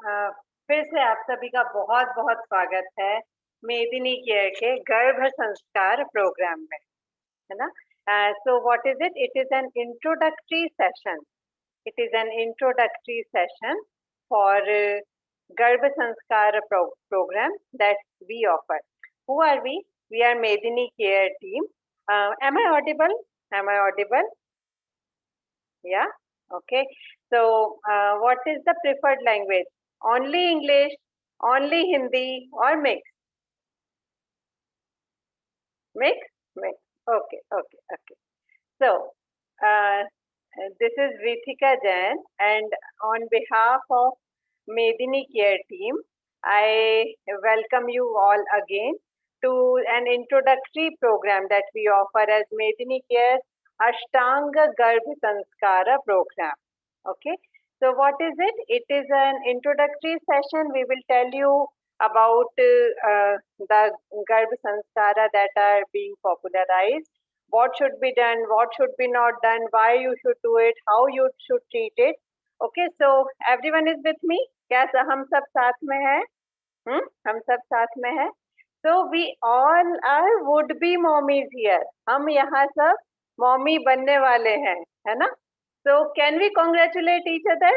अ, फिर से आप सभी का बहुत बहुत स्वागत है मेदिनी केयर के गर्भ संस्कार प्रोग्राम में, है ना। So what is it it is an introductory session. It is an introductory session for गर्भ संस्कार program that we offer. Who are we? We are Medini care team. Am I audible? Am I audible? Yeah. Okay. So, what is the preferred language? Only English, only Hindi, or mix? Mix? Mix. Okay. Okay. Okay. So, uh, this is Ritika Jain, and on behalf of Medini Care team, I welcome you all again to an introductory program that we offer as Medini Care Ashtanga Garbh Sanskara program. Okay, so what is it? It is an introductory session. We will tell you about the Garbh Sanskara that are being popularized, what should be done, what should be not done, why you should do it, how you should treat it. Okay, so everyone is with me? क्या हम सब साथ में हैं? हम सब साथ में हैं. So we all are would be mommies here. हम यहाँ सब मॉमी बनने वाले हैं, है ना? So can we congratulate each other?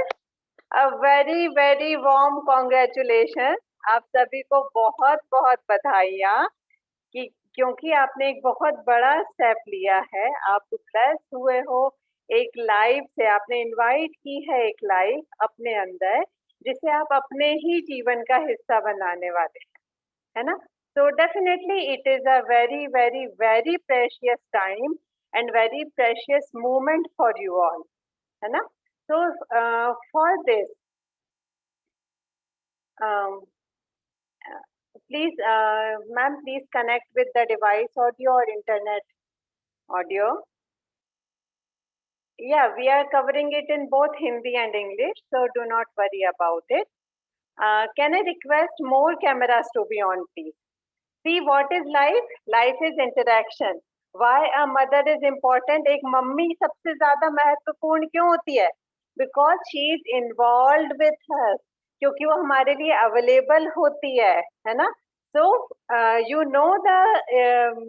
A very very warm congratulations. आप सभी को बहुत बहुत बधाइयाँ कि क्योंकि आपने एक बहुत बड़ा स्टेप लिया है. आप ब्लेस हुए हो एक लाइफ से. आपने इनवाइट की है एक लाइफ अपने अंदर जिसे आप अपने ही जीवन का हिस्सा बनाने वाले हैं, है ना. So definitely it is a very very very precious time and very precious moment for you all, है ना. So for this um, please ma'am, please connect with the device audio or internet audio. Yeah, we are covering it in both Hindi and English, so do not worry about it. Can I request more cameras to be on, please? See what is life? Life is interaction. Why a mother is important? एक mummy सबसे ज्यादा महत्वपूर्ण क्यों होती है? Because she is involved with us. क्योंकि वो हमारे लिए available होती है ना? So you know the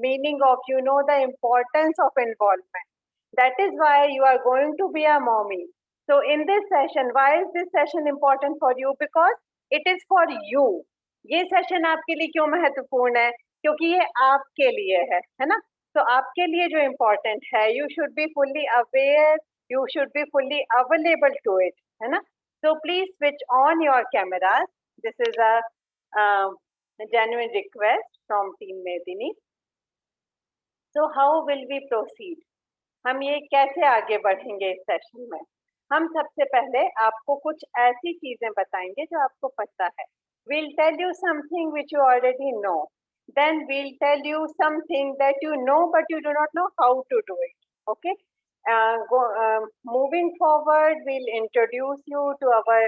meaning of, you know the importance of involvement. That is why you are going to be a mommy. So in this session, why is this session important for you? Because it is for you. ये session आपके लिए क्यों महत्वपूर्ण है? क्योंकि ये आपके लिए है ना. तो आपके लिए जो इम्पोर्टेंट है, you should be fully aware, you should be fully available to it, है ना. So please switch on your cameras. This is a genuine request from Team Medini. So how will we proceed? हम ये कैसे आगे बढ़ेंगे इस session में? हम सबसे पहले आपको कुछ ऐसी चीजें बताएंगे जो आपको पता है. We'll tell you something which you already know. Then we'll tell you something that you know but you do not know how to do it. Okay? Moving forward, we'll introduce you to our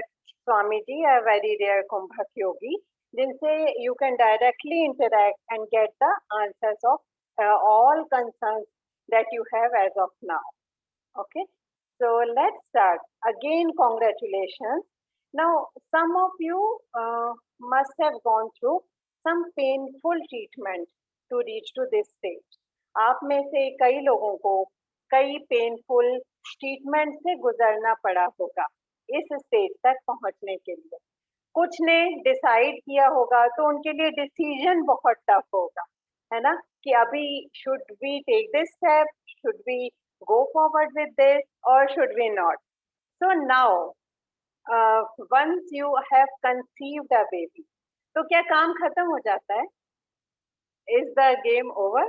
Swamiji, a very rare Kumbhak yogi, जिनसे you can directly interact and get the answers of all concerns that you have as of now. Okay, so let's start. Again, congratulations. Now, some of you must have gone through some painful treatment to reach to this stage. आप में से कई लोगों को कई painful treatment से गुजरना पड़ा होगा इस स्टेज तक पहुंचने के लिए. कुछ ने डिसाइड किया होगा तो उनके लिए डिसीजन बहुत टफ होगा, है ना, कि अभी should we take this step, should we go forward with this or should we not. So now once you have conceived a baby, तो क्या काम खत्म हो जाता है? Is the game over?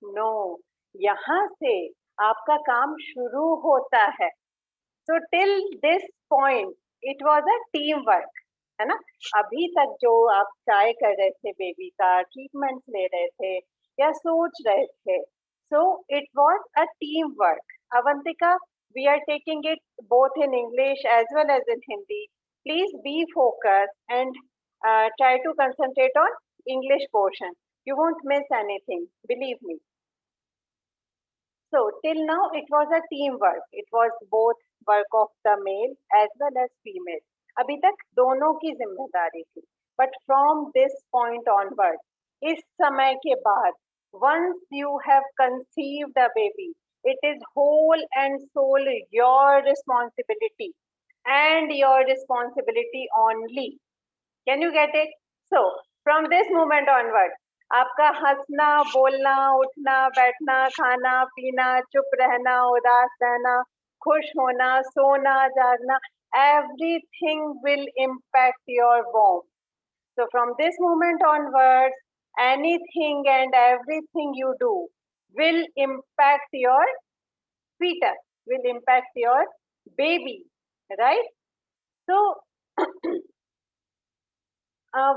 No, यहाँ से आपका काम शुरू होता है. So till this point it was a team work, है ना. अभी तक जो आप ट्राई कर रहे थे, बेबी का ट्रीटमेंट ले रहे थे या सोच रहे थे, so it was a team work. Avantika, we are taking it both in English as well as in Hindi. Please be focused and try to concentrate on English portion. You won't miss anything, believe me. So till now it was a teamwork. It was both work of the male as well as female. अभी तक दोनों की जिम्मेदारी थी, but from this point onward, इस समय के बाद, once you have conceived a baby, it is whole and sole your responsibility and your responsibility only. Can you get it? So from this moment onward, आपका हंसना, बोलना, उठना, बैठना, खाना, पीना, चुप रहना, उदास रहना, खुश होना, सोना, जागना, everything will impact your womb. So from this moment onwards, anything and everything you do will impact your fetus, will impact your baby, right? So,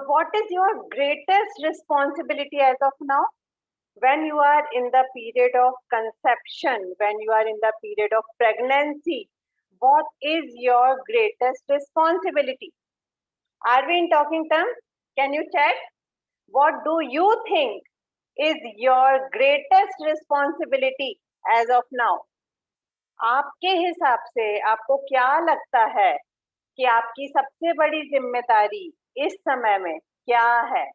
what is your greatest responsibility as of now? When you are in the period of conception, when you are in the period of pregnancy, what is your greatest responsibility? Are we in talking terms? Can you check? What do you think is your greatest responsibility as of now? आपके हिसाब से आपको क्या लगता है कि आपकी सबसे बड़ी जिम्मेदारी इस समय में क्या है?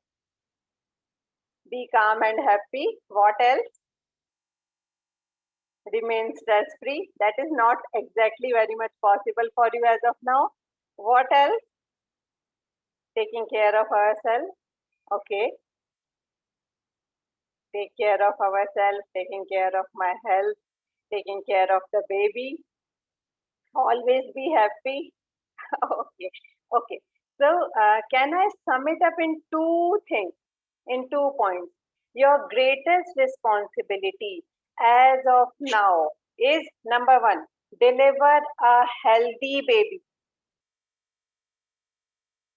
Be calm and happy. What else? Remain stress free. That is not exactly very much possible for you as of now. What else? Taking care of ourselves. Okay. Take care of ourselves, taking care of my health, taking care of the baby. Always be happy. Okay. Okay. So, can I sum it up in two things, in 2 points? Your greatest responsibility as of now is number one, deliver a healthy baby.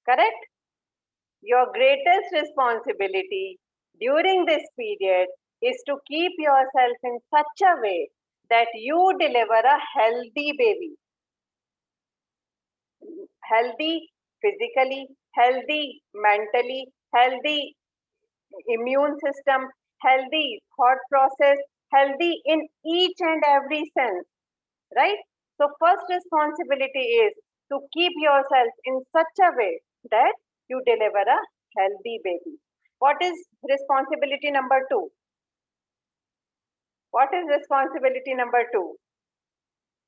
Correct? Your greatest responsibility during this period is to keep yourself in such a way that you deliver a healthy baby. Healthy physically, healthy mentally, healthy immune system, healthy thought process, healthy in each and every sense, right? So first responsibility is to keep yourself in such a way that you deliver a healthy baby. What is responsibility number two? What is responsibility number two?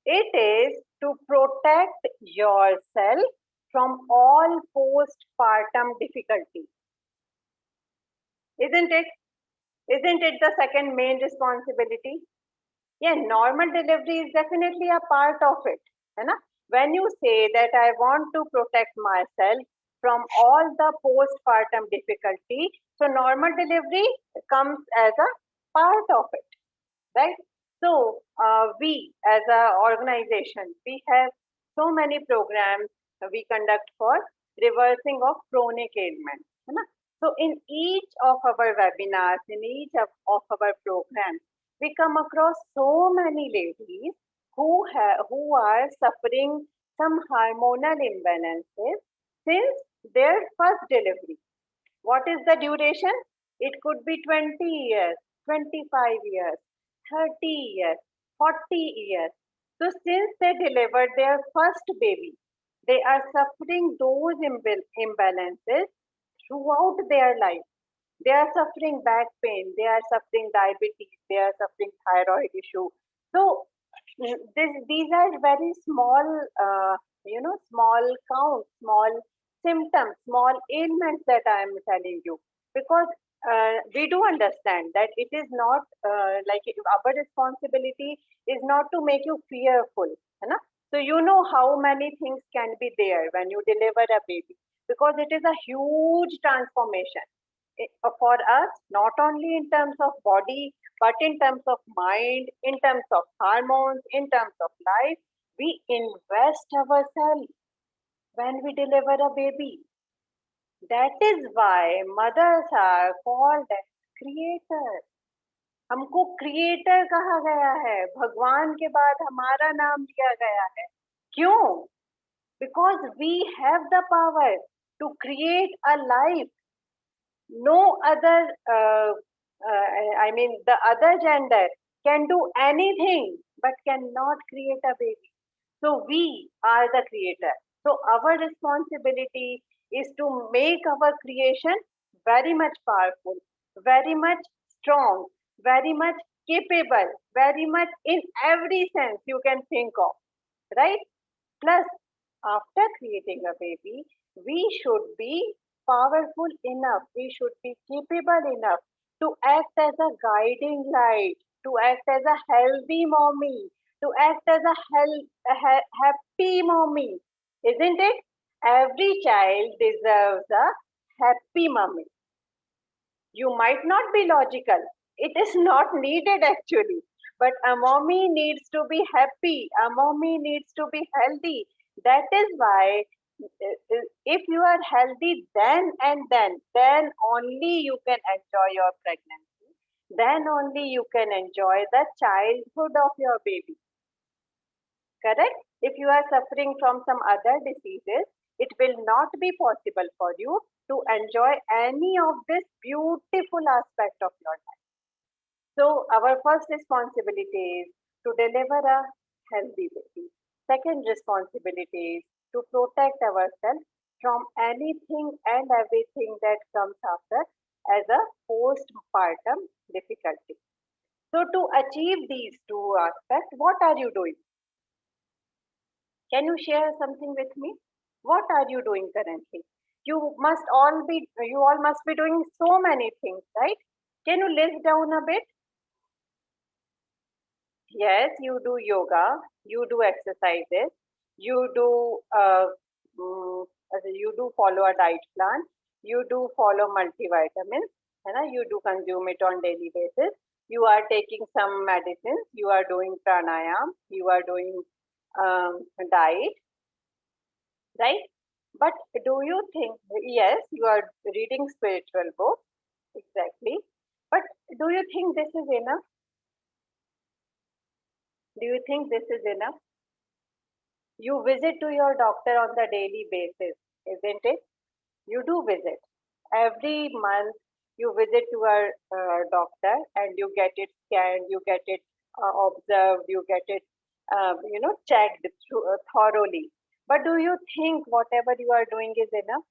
It is to protect yourself from all postpartum difficulties. Isn't it? Isn't it the second main responsibility? Yeah, normal delivery is definitely a part of it. है ना? When you say that I want to protect myself from all the postpartum difficulty, so normal delivery comes as a part of it, right? So we as a organization, we have so many programs we conduct for reversing of chronic ailments. है ना? So in each of our webinars, in each of our programs, we come across so many ladies who are suffering some hormonal imbalances since their first delivery. What is the duration? It could be 20 years, 25 years, 30 years, 40 years. So since they delivered their first baby, they are suffering those imbalances throughout their life. They are suffering back pain, they are suffering diabetes, they are suffering thyroid issue. So these are very small, small counts, small symptoms, small ailments that I am telling you, because we do understand that it is not our responsibility is not to make you fearful, है ना? So you know how many things can be there when you deliver a baby, because it is a huge transformation for us, not only in terms of body, but in terms of mind, in terms of hormones, in terms of life. We invest ourselves when we deliver a baby. That is why mothers are called as creators. हमको creator कहा गया है, भगवान के बाद हमारा नाम लिया गया है. क्यों? Because we have the power to create a life. No other, the other gender can do anything but cannot create a baby. So we are the creator. So our responsibility is to make our creation very much powerful, very much strong, very much capable, very much in every sense you can think of, right? Plus, after creating a baby, we should be powerful enough, we should be capable enough to act as a guiding light, to act as a healthy mommy, to act as a happy mommy, isn't it? Every child deserves a happy mommy. You might not be logical. It is not needed actually. But a mommy needs to be happy. A mommy needs to be healthy. That is why if you are healthy then only you can enjoy your pregnancy. Then only you can enjoy the childhood of your baby. Correct? If you are suffering from some other diseases, it will not be possible for you to enjoy any of this beautiful aspect of your life. So, our first responsibility is to deliver a healthy baby. Second responsibility is to protect ourselves from anything and everything that comes after as a postpartum difficulty. So, to achieve these two aspects, what are you doing? Can you share something with me? What are you doing currently? You all must be doing so many things, right? Can you list down a bit? Yes, you do yoga, you do exercises, you do you do follow a diet plan, you do follow multivitamins, you do consume it on daily basis. You are taking some medicines, you are doing pranayam, you are doing diet, right? But do you think, yes, you are reading spiritual books, exactly. But do you think this is enough? Do you think this is enough? You visit to your doctor on the daily basis, isn't it? You do visit. Every month you visit to a doctor and you get it scanned, you get it observed, you get it, checked thoroughly. But do you think whatever you are doing is enough?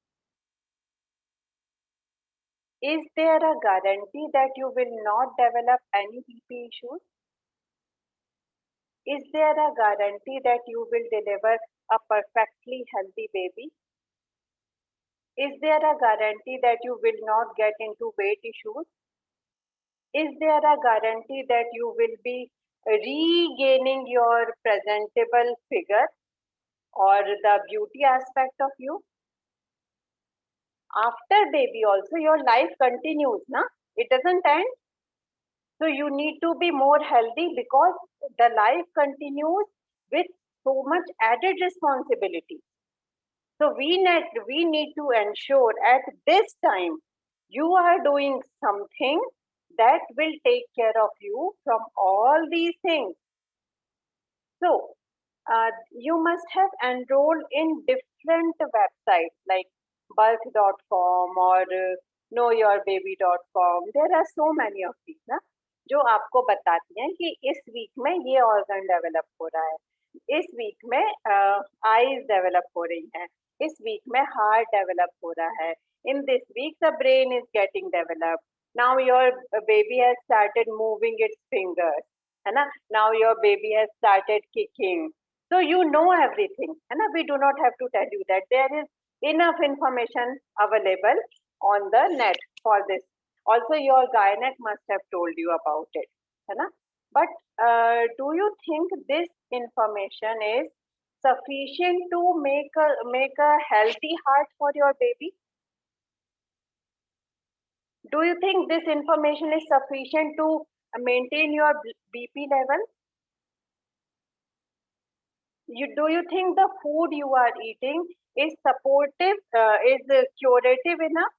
Is there a guarantee that you will not develop any BP issues? Is there a guarantee that you will deliver a perfectly healthy baby? Is there a guarantee that you will not get into weight issues? Is there a guarantee that you will be regaining your presentable figure or the beauty aspect of you? After baby also your life continues, na? It doesn't end. So you need to be more healthy because the life continues with so much added responsibility. So we need to ensure at this time you are doing something that will take care of you from all these things. So you must have enrolled in different websites like birth.com or knowyourbaby.com. There are so many of these ना जो आपको बताती हैं कि इस week में ये organ develop हो रहा है, इस वीक में आईज डेवलप हो रही हैं, इस वीक में हार्ट डेवलप हो रहा है, in this week the brain is getting developed, now your baby has started moving its fingers, है ना, now your baby has started kicking. So you know everything, and we do not have to tell you that. There is enough information available on the net for this. Also, your gynec must have told you about it, है ना? But do you think this information is sufficient to make a healthy heart for your baby? Do you think this information is sufficient to maintain your BP level? Do you think the food you are eating is supportive, is curative enough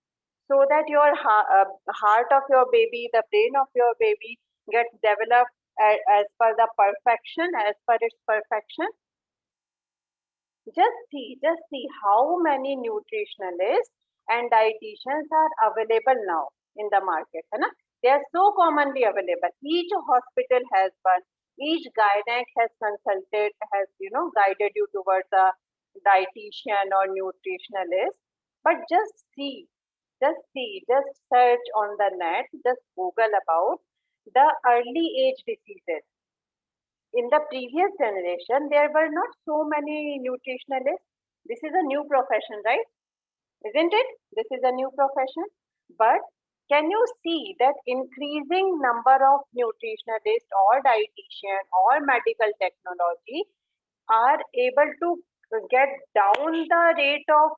so that your heart of your baby, the brain of your baby gets developed as per the perfection, as per its perfection? Just see how many nutritionalists and dietitians are available now in the market, है ना? They are so commonly available. Each hospital has one. Each gynec has consulted, has guided you towards a dietitian or nutritionalist, but just search on the net, just Google about the early age diseases. In the previous generation, there were not so many nutritionalists. This is a new profession, right? Isn't it? This is a new profession. But can you see that increasing number of nutritionists or dietitian or medical technology are able to get down the rate of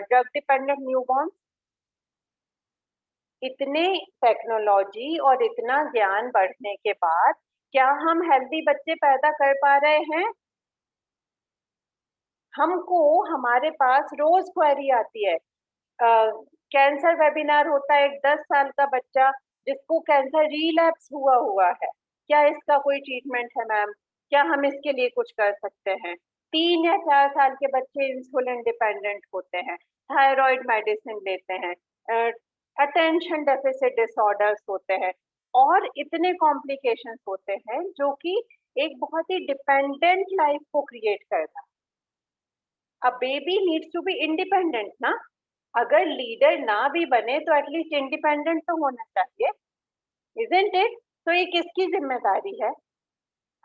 drug dependent newborns? इतने technology और इतना ज्ञान बढ़ने के बाद क्या हम healthy बच्चे पैदा कर पा रहे हैं? हमको हमारे पास रोज क्वेरी आती है, कैंसर वेबिनार होता है, एक 10 साल का बच्चा जिसको कैंसर रिलैप्स हुआ है, क्या इसका कोई ट्रीटमेंट है मैम? क्या हम इसके लिए कुछ कर सकते हैं? 3 या 4 साल के बच्चे इंसुलिन डिपेंडेंट होते हैं, थायराइड मेडिसिन लेते हैं, अटेंशन डेफिसिट डिसऑर्डर्स होते हैं और इतने कॉम्प्लिकेशंस होते हैं जो कि एक बहुत ही डिपेंडेंट लाइफ को क्रिएट करता है। A baby needs to be independent ना, अगर लीडर ना भी बने तो एटलीस्ट इंडिपेंडेंट तो होना चाहिए, इजंट इट? तो ये किसकी जिम्मेदारी है?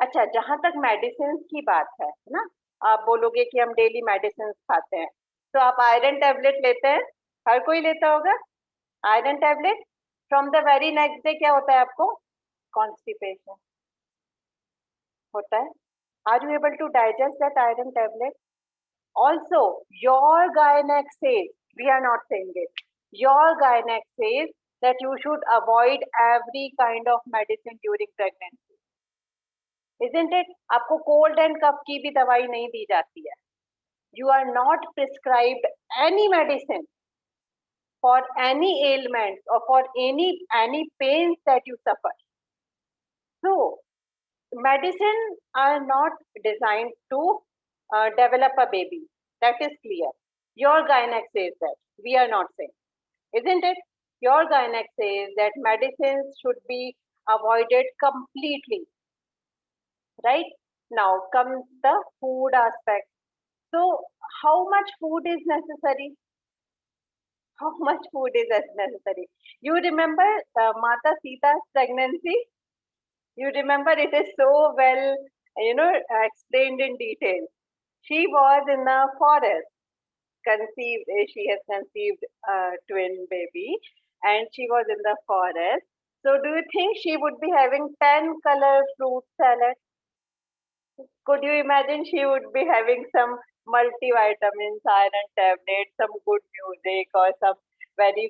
अच्छा, जहां तक मेडिसिन की बात है ना, आप बोलोगे कि हम डेली मेडिसिन खाते हैं, तो आप आयरन टैबलेट लेते हैं, हर कोई लेता होगा iron tablet. From the very next day क्या होता है आपको? कॉन्स्टिपेशन होता है। Are you able to digest that iron tablet? Also, your gynec says, we are not saying it, your gynec says that you should avoid every kind of medicine during pregnancy. Isn't it? आपको cold and cough की भी दवाई नहीं दी जाती है. You are not prescribed any medicine for any ailments or for any pains that you suffer. So, medicine are not designed to develop a baby. That is clear. Your gynec says that. We are not saying. Isn't it? Your gynec says that medicines should be avoided completely. Right? Now comes the food aspect. So, how much food is necessary? How much food is necessary? You remember Mata Sita's pregnancy? You remember it is so well, explained in detail. She was in the forest, she has conceived a twin baby, and she was in the forest. So do you think she would be having 10 color fruit salad? Could you imagine she would be having some multivitamins, iron tablets, some good music, or some very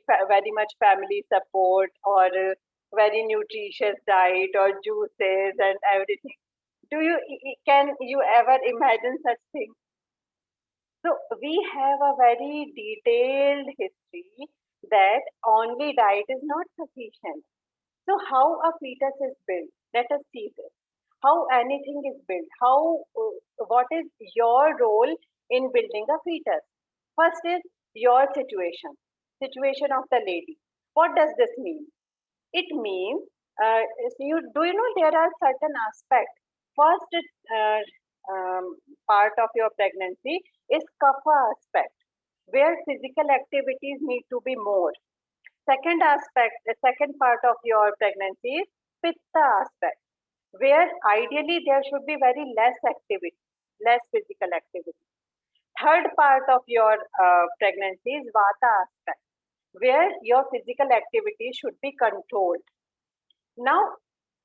much family support, or very nutritious diet, or juices and everything? Can you ever imagine such things? So we have a very detailed history that only diet is not sufficient. So how a fetus is built? Let us see this. How anything is built? What is your role in building a fetus? First is your situation of the lady. What does this mean? It means, do you know there are certain aspects. First part of your pregnancy is kapha aspect, where physical activities need to be more. Second aspect, the second part of your pregnancy is pitta aspect, where ideally there should be very less activity, less physical activity. Third part of your pregnancy is vata aspect, where your physical activity should be controlled. Now,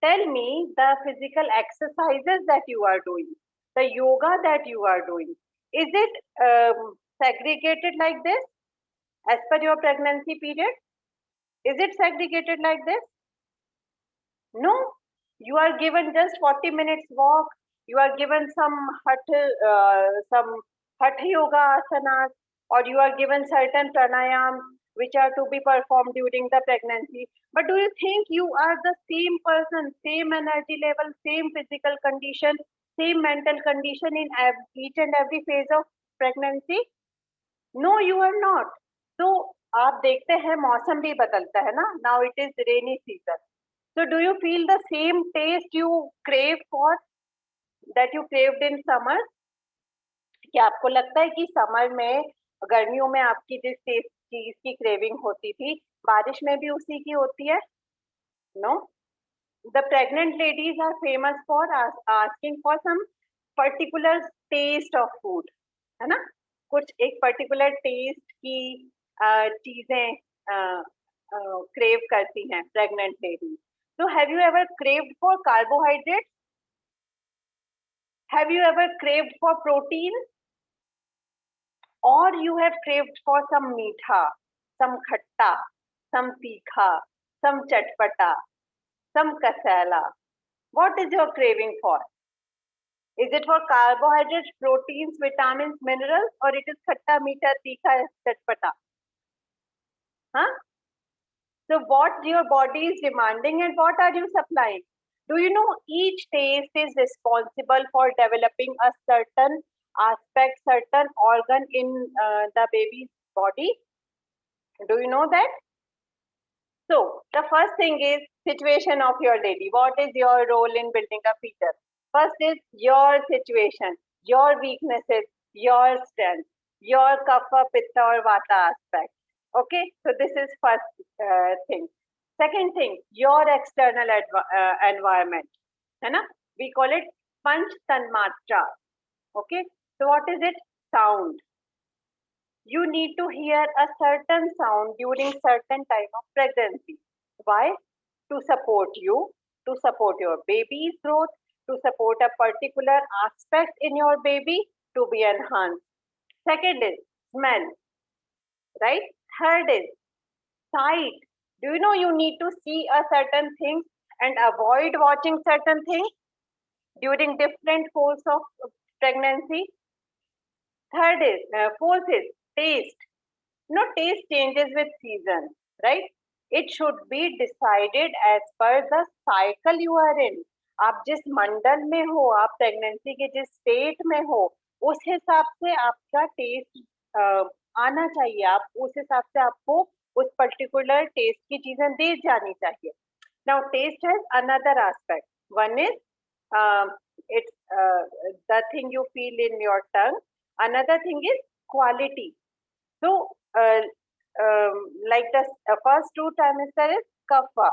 tell me the physical exercises that you are doing, the yoga that you are doing, is it segregated like this as per your pregnancy period? Is it segregated like this? No. You are given just 40 minutes walk. You are given some hatha yoga asanas, or you are given certain pranayams which are to be performed during the pregnancy. But do you think you are the same person, same energy level, same physical condition, same mental condition in each and every phase of pregnancy? No, you are not. So आप देखते हैं मौसम भी बदलता है ना. Now it is rainy season. So do you feel the same taste you crave for that you craved in summer? क्या आपको लगता है कि समर में, गर्मियों में आपकी जिस चीज की क्रेविंग होती थी, बारिश में भी उसी की होती है? No. The pregnant ladies are famous for asking for some particular taste of food, है ना? कुछ एक पर्टिकुलर टेस्ट की चीजें क्रेव करती हैं pregnant ladies. So have you ever craved for carbohydrates? Have you ever craved for protein? Or you have craved for some meetha, some khatta, some tikha, some chatpata, some kasala? What is your craving for? Is it for carbohydrates, proteins, vitamins, minerals, or it is khatta, meetha, tikha, chatpata? Huh? So what your body is demanding and what are you supplying? Do you know each taste is responsible for developing a certain aspect, certain organ in the baby's body? Do you know that? So the first thing is situation of your lady. What is your role in building a fetus? First is your situation, your weaknesses, your strength, your kapha, pitta or vata aspect. Okay, so this is first thing. Second thing, your external environment. है ना? We call it panch tanmatra. Okay, so what is it? Sound. You need to hear a certain sound during certain time of pregnancy. Why? To support you, to support your baby's growth, to support a particular aspect in your baby to be enhanced. Second is smell, right? Third is sight. Do you know you need to see a certain thing and avoid watching certain things during different course of pregnancy? Third is, fourth is taste. No, taste changes with season, right? It should be decided as per the cycle you are in. आप जिस मंडल में हो, आप pregnancy के जिस state में हो, उस हिसाब से आपका टेस्ट आना चाहिए. आप उस हिसाब से आपको उस पर्टिकुलर टेस्ट की चीजें दे जानी चाहिए. Now, taste has another aspect. One is it's the thing you feel in your tongue. Another thing is quality. So, like the first two trimester is kapha,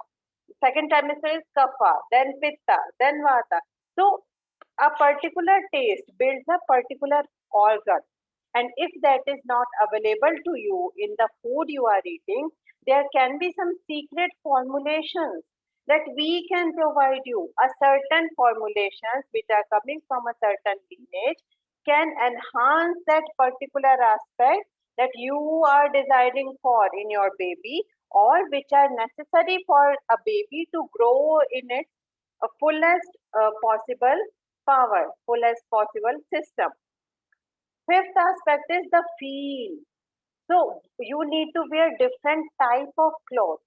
second trimester is kapha, then pitta, then vata. So, a particular taste builds a particular organ, and if that is not available to you in the food you are eating, there can be some secret formulations that we can provide you. A certain formulations which are coming from a certain lineage can enhance that particular aspect that you are desiring for in your baby, or which are necessary for a baby to grow in its fullest possible power, fullest possible system. Fifth aspect is the feel. So you need to wear different type of clothes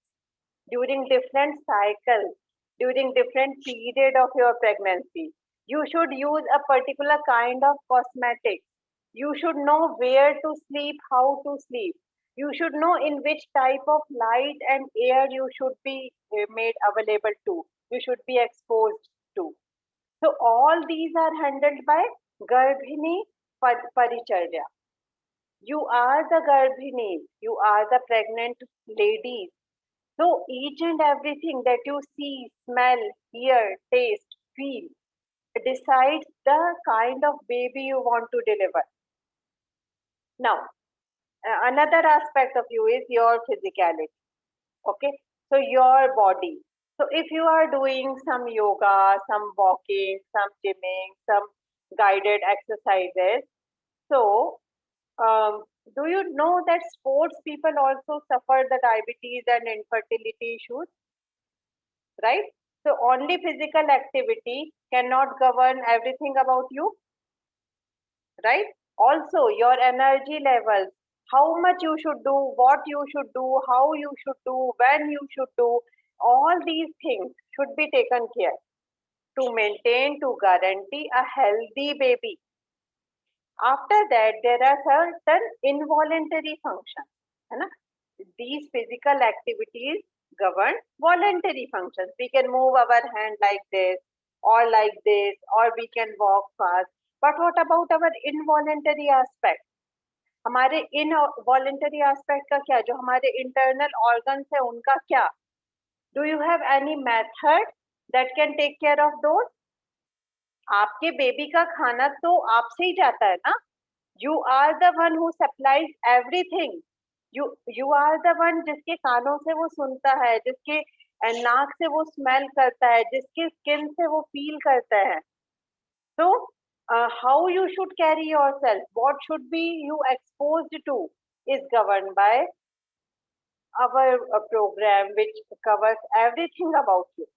during different cycles, during different period of your pregnancy. You should use a particular kind of cosmetics. You should know where to sleep, how to sleep. You should know in which type of light and air you should be made available to. You should be exposed to. So all these are handled by Garbhini Paricharya. You are the Garbhini. You are the pregnant ladies. So each and everything that you see, smell, hear, taste, feel decides the kind of baby you want to deliver. Now, another aspect of you is your physicality. Okay, so your body. So if you are doing some yoga, some walking, some gymming, some guided exercises, so do you know that sports people also suffer the diabetes and infertility issues, right? So only physical activity cannot govern everything about you, right? Also, your energy levels, how much you should do, what you should do, how you should do, when you should do, all these things should be taken care to maintain, to guarantee a healthy baby. After that, there are certain involuntary functions. है ना? These physical activities govern voluntary functions. We can move our hand like this, or we can walk fast. But what about our involuntary aspect? हमारे involuntary aspect का क्या, जो हमारे internal organs है उनका क्या? Do you have any method that can take care of those? आपके baby का खाना तो आपसे ही जाता है ना. You are the one who supplies everything. You are the one जिसके कानों से वो सुनता है, जिसके नाक से वो स्मेल करता है, जिसके स्किन से वो फील करता है. So, how you should carry yourself, what should be you exposed to, is governed by our program, which covers everything about you.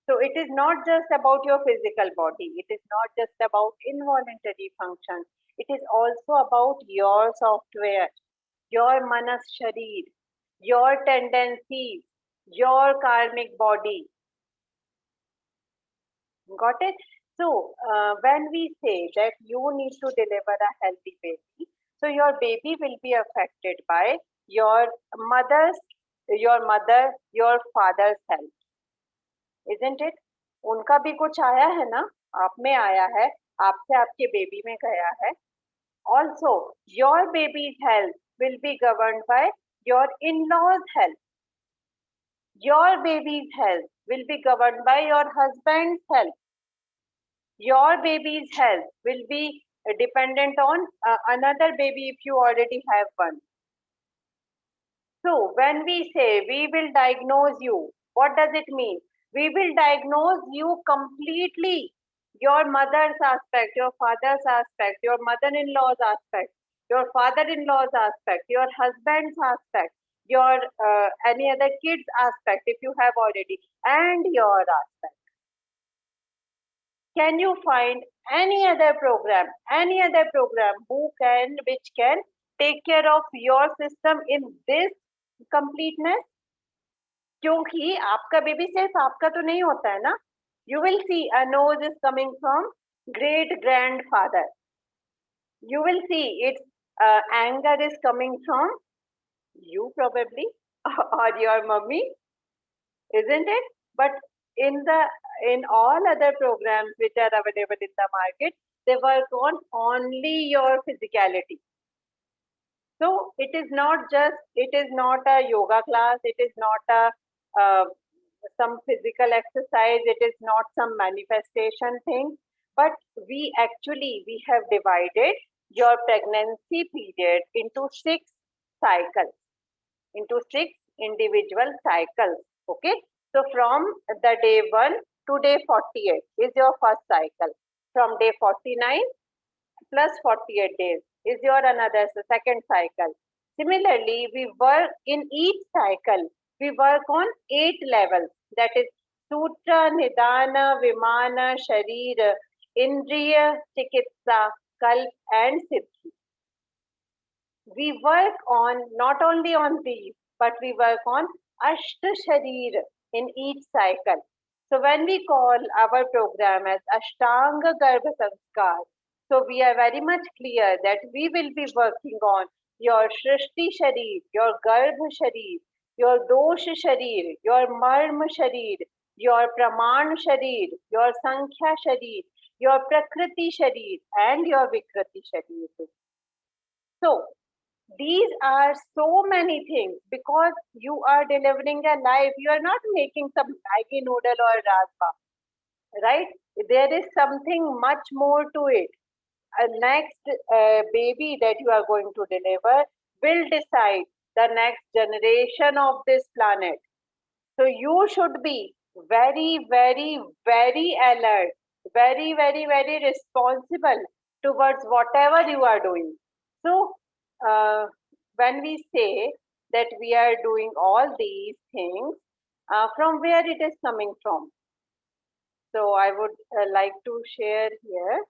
So, it is not just about your physical body. It is not just about involuntary functions. It is also about your software, your manas sharir, your tendencies, your karmic body. Got it? So, when we say that you need to deliver a healthy baby, so your baby will be affected by your mother, your father's health, isn't it? उनका भी कुछ आया है ना, आप में आया है, आपसे आपके बेबी में गया है. Also, your baby's health will be governed by your in-laws' health. Your baby's health will be governed by your husband's health. Your baby's health will be dependent on another baby if you already have one. So when we say we will diagnose you, what does it mean? We will diagnose you completely. Your mother's aspect, your father's aspect, your mother-in-law's aspect, your father-in-law's aspect, your husband's aspect, your any other kid's aspect if you have already, and your aspect. Can you find any other program which can take care of your system in this completeness? क्योंकि आपका baby सिर्फ आपका तो नहीं होता है ना. You will see a nose is coming from great grandfather. You will see its anger is coming from you probably or your mummy, isn't it? But in all other programs which are available in the market, they work on only your physicality. So it is not a yoga class, it is not a some physical exercise, it is not some manifestation thing, but we have divided your pregnancy period into 6 cycles, into 6 individual cycles. Okay, so from the day 1 to day 48 is your first cycle. From day 49 plus 48 days is your another second cycle. Similarly, we work in each cycle, we work on 8 levels, that is Sutra, Nidana, Vimana, Sharir, Indriya, Chikitsa, Kalp and Siddhi. We work on not only on these, but we work on Ashta Sharir in each cycle. So when we call our program as Ashtanga Garbha Sanskar, so we are very much clear that we will be working on your Shrishti Sharir, your Garbha Sharir, your Dosh Sharir, your Marma Sharir, your Praman Sharir, your Sankhya Sharir, your Prakriti Sharir and your Vikrati Sharir. So these are so many things because you are delivering a life. You are not making some Maggi noodle or raspa, right? There is something much more to it. A next baby that you are going to deliver will decide the next generation of this planet. So you should be very, very, very alert, very, very, very responsible towards whatever you are doing. So when we say that we are doing all these things, from where it is coming from? So I would like to share here.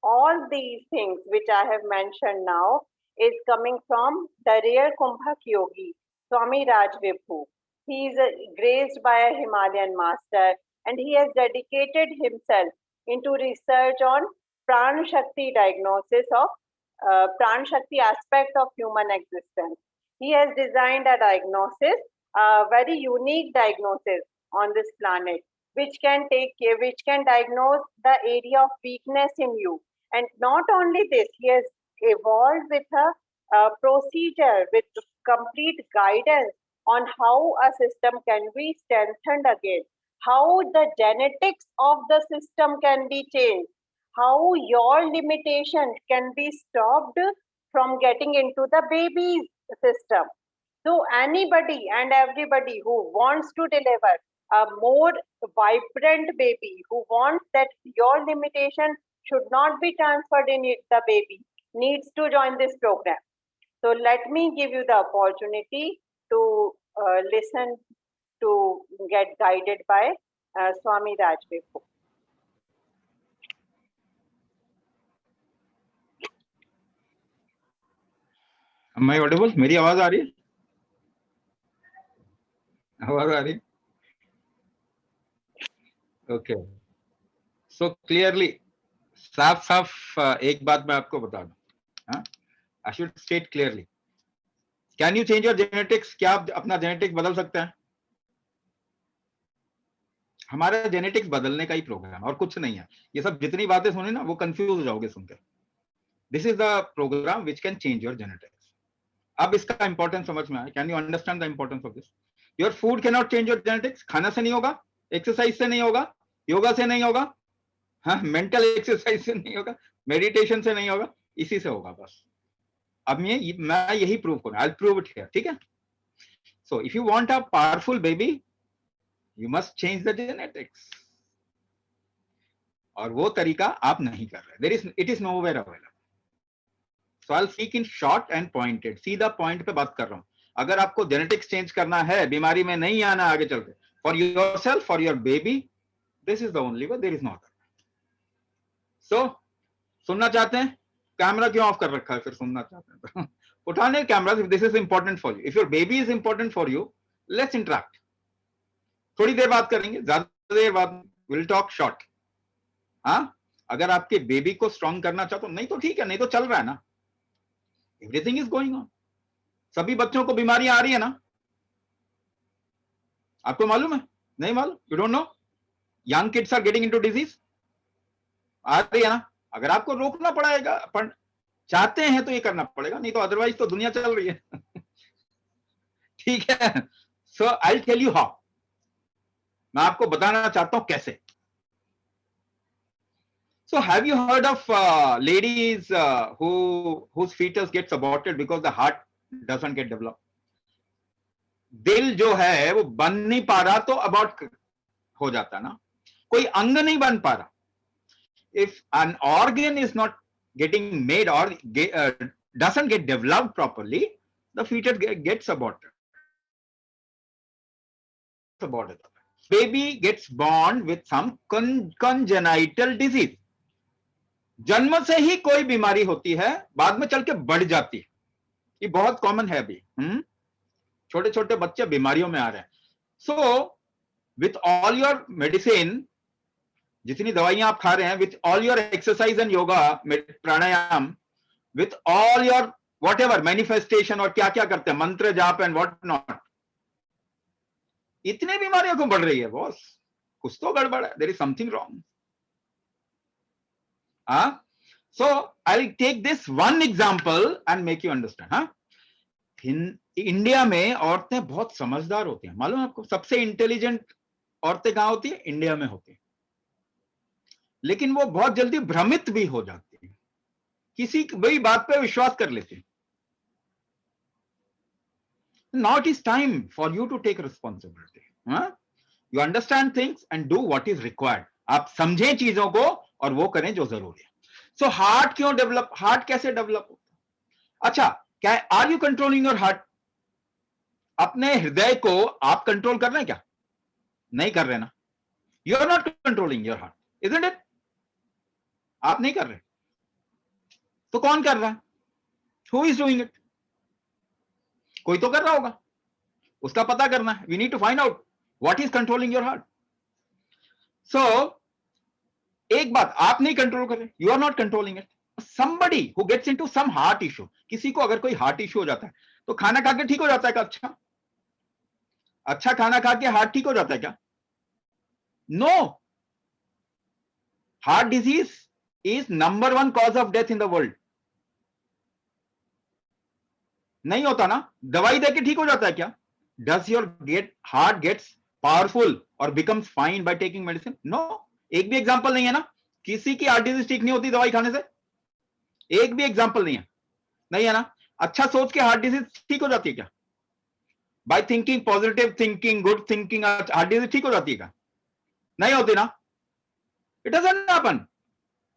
All these things which I have mentioned now is coming from the rare Kumbhak yogi, Swami Rajvibhu. He is graced by a Himalayan master and he has dedicated himself into research on Pran Shakti diagnosis of Pran Shakti aspect of human existence. He has designed a diagnosis, a very unique diagnosis on this planet. which can diagnose the area of weakness in you. And not only this, he has evolved with a procedure with complete guidance on how a system can be strengthened again, how the genetics of the system can be changed, how your limitation can be stopped from getting into the baby's system. So anybody and everybody who wants to deliver a more vibrant baby, who wants that your limitation should not be transferred in the baby, needs to join this program. So let me give you the opportunity to listen, to get guided by Swami Rajveer. Am I audible? मेरी आवाज आ रही है? आवाज आ रही है? Okay. So clearly, साफ एक बात मैं आपको बता दूं. I should state clearly. Can you change your genetics? क्या आप अपना जेनेटिक्स बदल सकते हैं? हमारा जेनेटिक्स बदलने का ही प्रोग्राम और कुछ नहीं है. ये सब जितनी बातें सुनी ना वो कंफ्यूज हो जाओगे सुनकर. This is the program which can change your genetics. अब इसका इंपॉर्टेंस समझ में आया. Can you understand the importance of this? Your food cannot change your genetics. खाना से नहीं होगा, एक्सरसाइज से नहीं होगा, योगा से नहीं होगा, हाँ, मेंटल एक्सरसाइज से नहीं होगा, मेडिटेशन से नहीं होगा, इसी से होगा बस. अब मैं यही प्रूव करूँ. I'll prove it here. ठीक है? So if you want a powerful baby, you must change the genetics. और वो तरीका आप नहीं कर रहे. It is nowhere available. So I'll speak in short and pointed. सीधा पॉइंट पे बात कर रहा हूँ. अगर आपको जेनेटिक्स चेंज करना है, बीमारी में नहीं आना आगे चलते, for yourself, for your baby, this is the only way. There is no other. So सुनना चाहते हैं? कैमरा क्यों ऑफ कर रखा है? फिर सुनना चाहते हैं उठाने camera. This is important for you. If your baby is important for you, let's interact. थोड़ी देर बात करेंगे, ज्यादा देर बात. We'll talk short. हाँ, अगर आपके बेबी को स्ट्रॉन्ग करना चाहते हो, नहीं तो ठीक है, नहीं तो चल रहा है ना. Everything is going on. सभी बच्चों को बीमारियां आ रही है ना. आपको मालूम है? नहीं मालूम? You don't know? Young kids are getting into disease. आ रही है ना. अगर आपको रोकना पड़ेगा, पर चाहते हैं तो ये करना पड़ेगा, नहीं तो अदरवाइज तो दुनिया चल रही है. ठीक है. So I'll tell you how. मैं आपको बताना चाहता हूं कैसे. So have you heard of ladies whose fetus gets aborted because the heart doesn't get developed? दिल जो है वो बन नहीं पा रहा तो अबॉर्ट हो जाता ना. कोई अंग नहीं बन पा रहा. If an organ is not getting made or doesn't get developed properly, the fetus gets aborted. Baby gets born with some congenital disease. जन्म से ही कोई बीमारी होती है, बाद में चल के बढ़ जाती है. ये बहुत कॉमन है अभी. छोटे छोटे बच्चे बीमारियों में आ रहे हैं. So with all your medicine, जितनी दवाइयां आप खा रहे हैं, with all your exercise and yoga, pranayama, with all your what ever manifestation और क्या क्या करते हैं, मंत्र जाप एंड वॉट नॉट, इतनी बीमारियां क्यों बढ़ रही है बॉस? कुछ तो गड़बड़ है. There is something wrong. So I'll take this one example and make you understand. India में औरतें बहुत समझदार होती हैं. मालूम है आपको? सबसे इंटेलिजेंट औरतें कहां होती है? इंडिया में होती है. लेकिन वो बहुत जल्दी भ्रमित भी हो जाती है, किसी बड़ी बात पे विश्वास कर लेती है. Now it is time for you to take responsibility. You understand things and do what is required. आप समझें चीजों को और वो करें जो जरूरी है. So हार्ट क्यों डेवलप, हार्ट कैसे डेवलप होता है? अच्छा, क्या are you controlling your heart? अपने हृदय को आप कंट्रोल कर रहे हैं क्या? नहीं कर रहे ना. You are not controlling your heart, isn't it? आप नहीं कर रहे तो कौन कर रहा है? Who is doing it? कोई तो कर रहा होगा, उसका पता करना है. We need to find out what is controlling your heart. So एक बात, आप नहीं कंट्रोल कर रहे, you are not controlling it. somebody who gets into some heart issue, किसी को अगर कोई हार्ट इश्यू हो जाता है तो खाना खा के ठीक हो जाता है क्या? अच्छा खाना खा के हार्ट ठीक हो जाता है क्या? No. Heart disease is number one cause of death in the world. नहीं होता ना, दवाई देके ठीक हो जाता है क्या? Does your heart gets powerful or becomes fine by taking medicine? No. एक भी एग्जांपल नहीं है ना, किसी की हार्ट डिजीज ठीक नहीं होती दवाई खाने से, एक भी एग्जांपल नहीं है, नहीं है ना। अच्छा सोच के हार्ट डिजीज ठीक हो जाती है क्या? By thinking, positive thinking, good thinking heart disease ठीक हो जाती है क्या? नहीं होती ना, इट डजंट हैपन।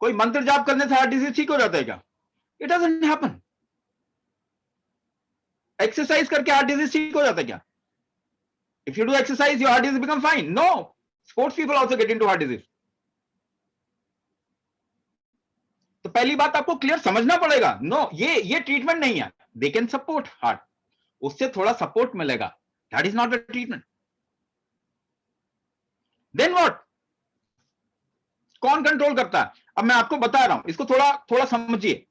कोई मंत्र जाप करने से हार्ट डिजीज ठीक हो जाता है क्या? It doesn't happen. एक्सरसाइज करके हार्ट डिजीज ठीक हो जाता है क्या? If you do exercise your heart disease become fine? No, sports people also get into heart disease. तो पहली बात आपको क्लियर समझना पड़ेगा, नो ये ट्रीटमेंट नहीं है। दे कैन सपोर्ट हार्ट, उससे थोड़ा सपोर्ट मिलेगा, that is not the treatment. Then what? कौन कंट्रोल करता है? अब मैं आपको बता रहा हूं, इसको थोड़ा थोड़ा समझिए।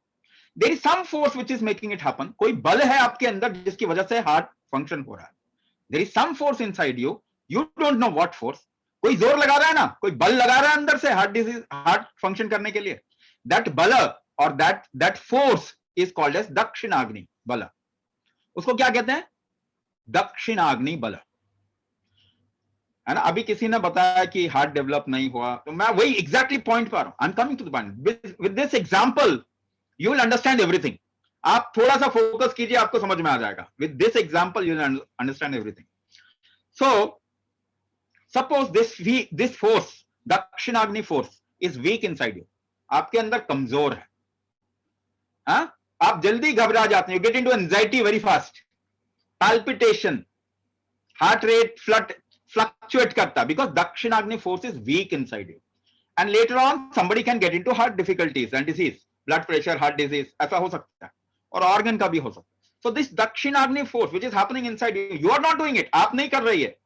There is some force which is making it happen. कोई बल है आपके अंदर जिसकी वजह से हार्ट फंक्शन हो रहा है। There is some force inside you, you don't know what force. कोई जोर लगा रहा है ना, कोई बल लगा रहा है अंदर से हार्ट फंक्शन करने के लिए। दैट बल और that force is called as दक्षिणाग्नि बल। उसको क्या कहते हैं? दक्षिणाग्नि बल, है ना। अभी किसी ने बताया कि हार्ट डेवलप नहीं हुआ, तो मैं वही एग्जैक्टली पॉइंट पर आ रहा हूं। I am coming to the point. With this example you will understand everything. आप थोड़ा सा फोकस कीजिए, आपको समझ में आ जाएगा। With this example you will understand everything. So suppose this force, दक्षिणाग्नि force is weak inside you, आपके अंदर कमजोर है। हाँ? आप जल्दी घबरा जाते हैं, you get into anxiety very fast, palpitation, heart rate fluctuate करता है, because Dakshinagni force is weak inside you, and later on somebody can get into heart difficulties and disease, blood pressure, heart disease, ऐसा हो सकता है, और organ का भी हो सकता है। So this Dakshinagni force which is happening inside you, you are not doing it, आप नहीं कर रही है,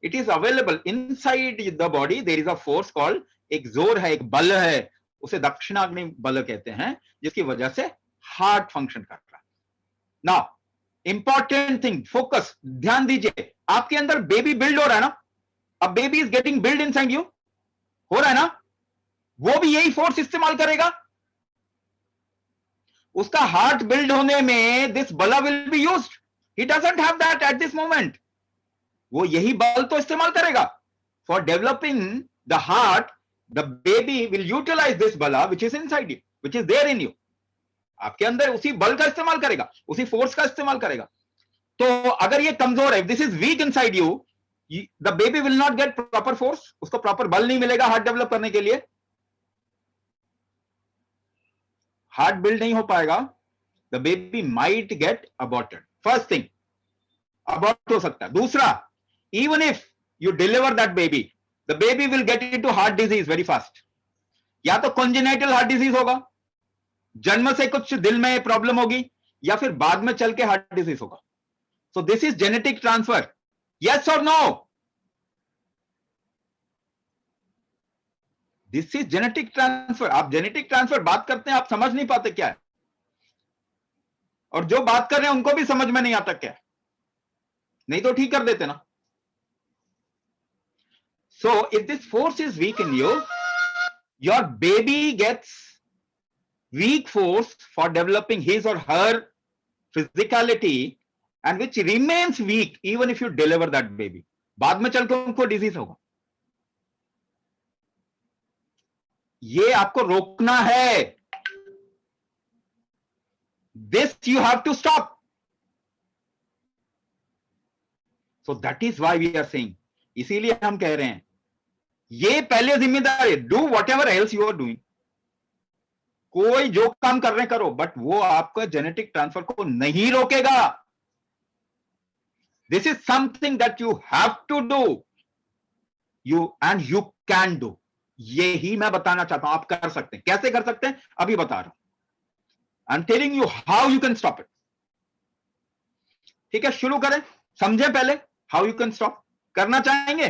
it is available inside the body. There is a force called, एक जोर है, एक बल है, उसे दक्षिणाग्नि बल कहते हैं, जिसकी वजह से हार्ट फंक्शन कर रहा है। Now इंपॉर्टेंट थिंग, फोकस, ध्यान दीजिए। आपके अंदर बेबी बिल्ड हो रहा है ना, अब baby is getting build inside you, हो रहा है ना, वो भी यही फोर्स इस्तेमाल करेगा। उसका हार्ट बिल्ड होने में दिस बल will be used, he doesn't have that at this moment. वो यही बल तो इस्तेमाल करेगा for developing the heart. The baby will utilize this बल which is inside you, which is there in you. आपके अंदर उसी बल का इस्तेमाल करेगा, उसी फोर्स का इस्तेमाल करेगा। तो अगर ये कमजोर है, this is weak inside you, the baby will not get proper force, उसको प्रॉपर बल नहीं मिलेगा हार्ट डेवलप करने के लिए, हार्ट बिल्ड नहीं हो पाएगा। The baby might get aborted, first thing, abort हो सकता है। दूसरा, even if you deliver that baby, the baby will get into heart disease very fast. या तो कॉन्जेनिटल हार्ट डिजीज होगा, जन्म से कुछ दिल में प्रॉब्लम होगी, या फिर बाद में चल के हार्ट डिजीज होगा। So this is genetic transfer, yes और no? This is genetic transfer. आप जेनेटिक ट्रांसफर बात करते हैं, आप समझ नहीं पाते क्या है, और जो बात कर रहे हैं उनको भी समझ में नहीं आता क्या है, नहीं तो ठीक कर देते ना। So if this force is weak in you, your baby gets weak force for developing his or her physicality, and which remains weak even if you deliver that baby. बाद में चलकर उनको डिजीज होगा। ये आपको रोकना है, this you have to stop. So that is why we are saying, इसीलिए हम कह रहे हैं ये पहले जिम्मेदारी, do whatever else you are doing, कोई जो काम कर रहे हैं करो, बट वो आपका जेनेटिक ट्रांसफर को नहीं रोकेगा। This is something that you have to do, you and you can do. ये ही मैं बताना चाहता हूं, आप कर सकते हैं। कैसे कर सकते हैं अभी बता रहा हूं। I am telling you how you can stop it. ठीक है, शुरू करें, समझे पहले हाउ यू कैन स्टॉप। करना चाहेंगे?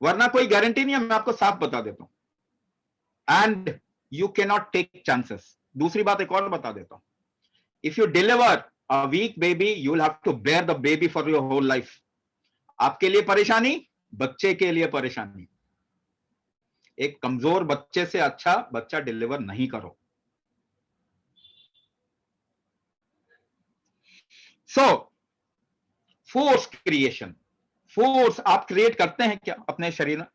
वरना कोई गारंटी नहीं है, मैं आपको साफ बता देता हूं। And you cannot take chances. दूसरी बात एक और बता देता हूं, if you deliver a weak baby, you will have to bear the baby for your whole life. आपके लिए परेशानी, बच्चे के लिए परेशानी। एक कमजोर बच्चे से अच्छा बच्चा डिलीवर नहीं करो। सो फोर्स क्रिएशन, फोर्स आप क्रिएट करते हैं क्या अपने शरीर में?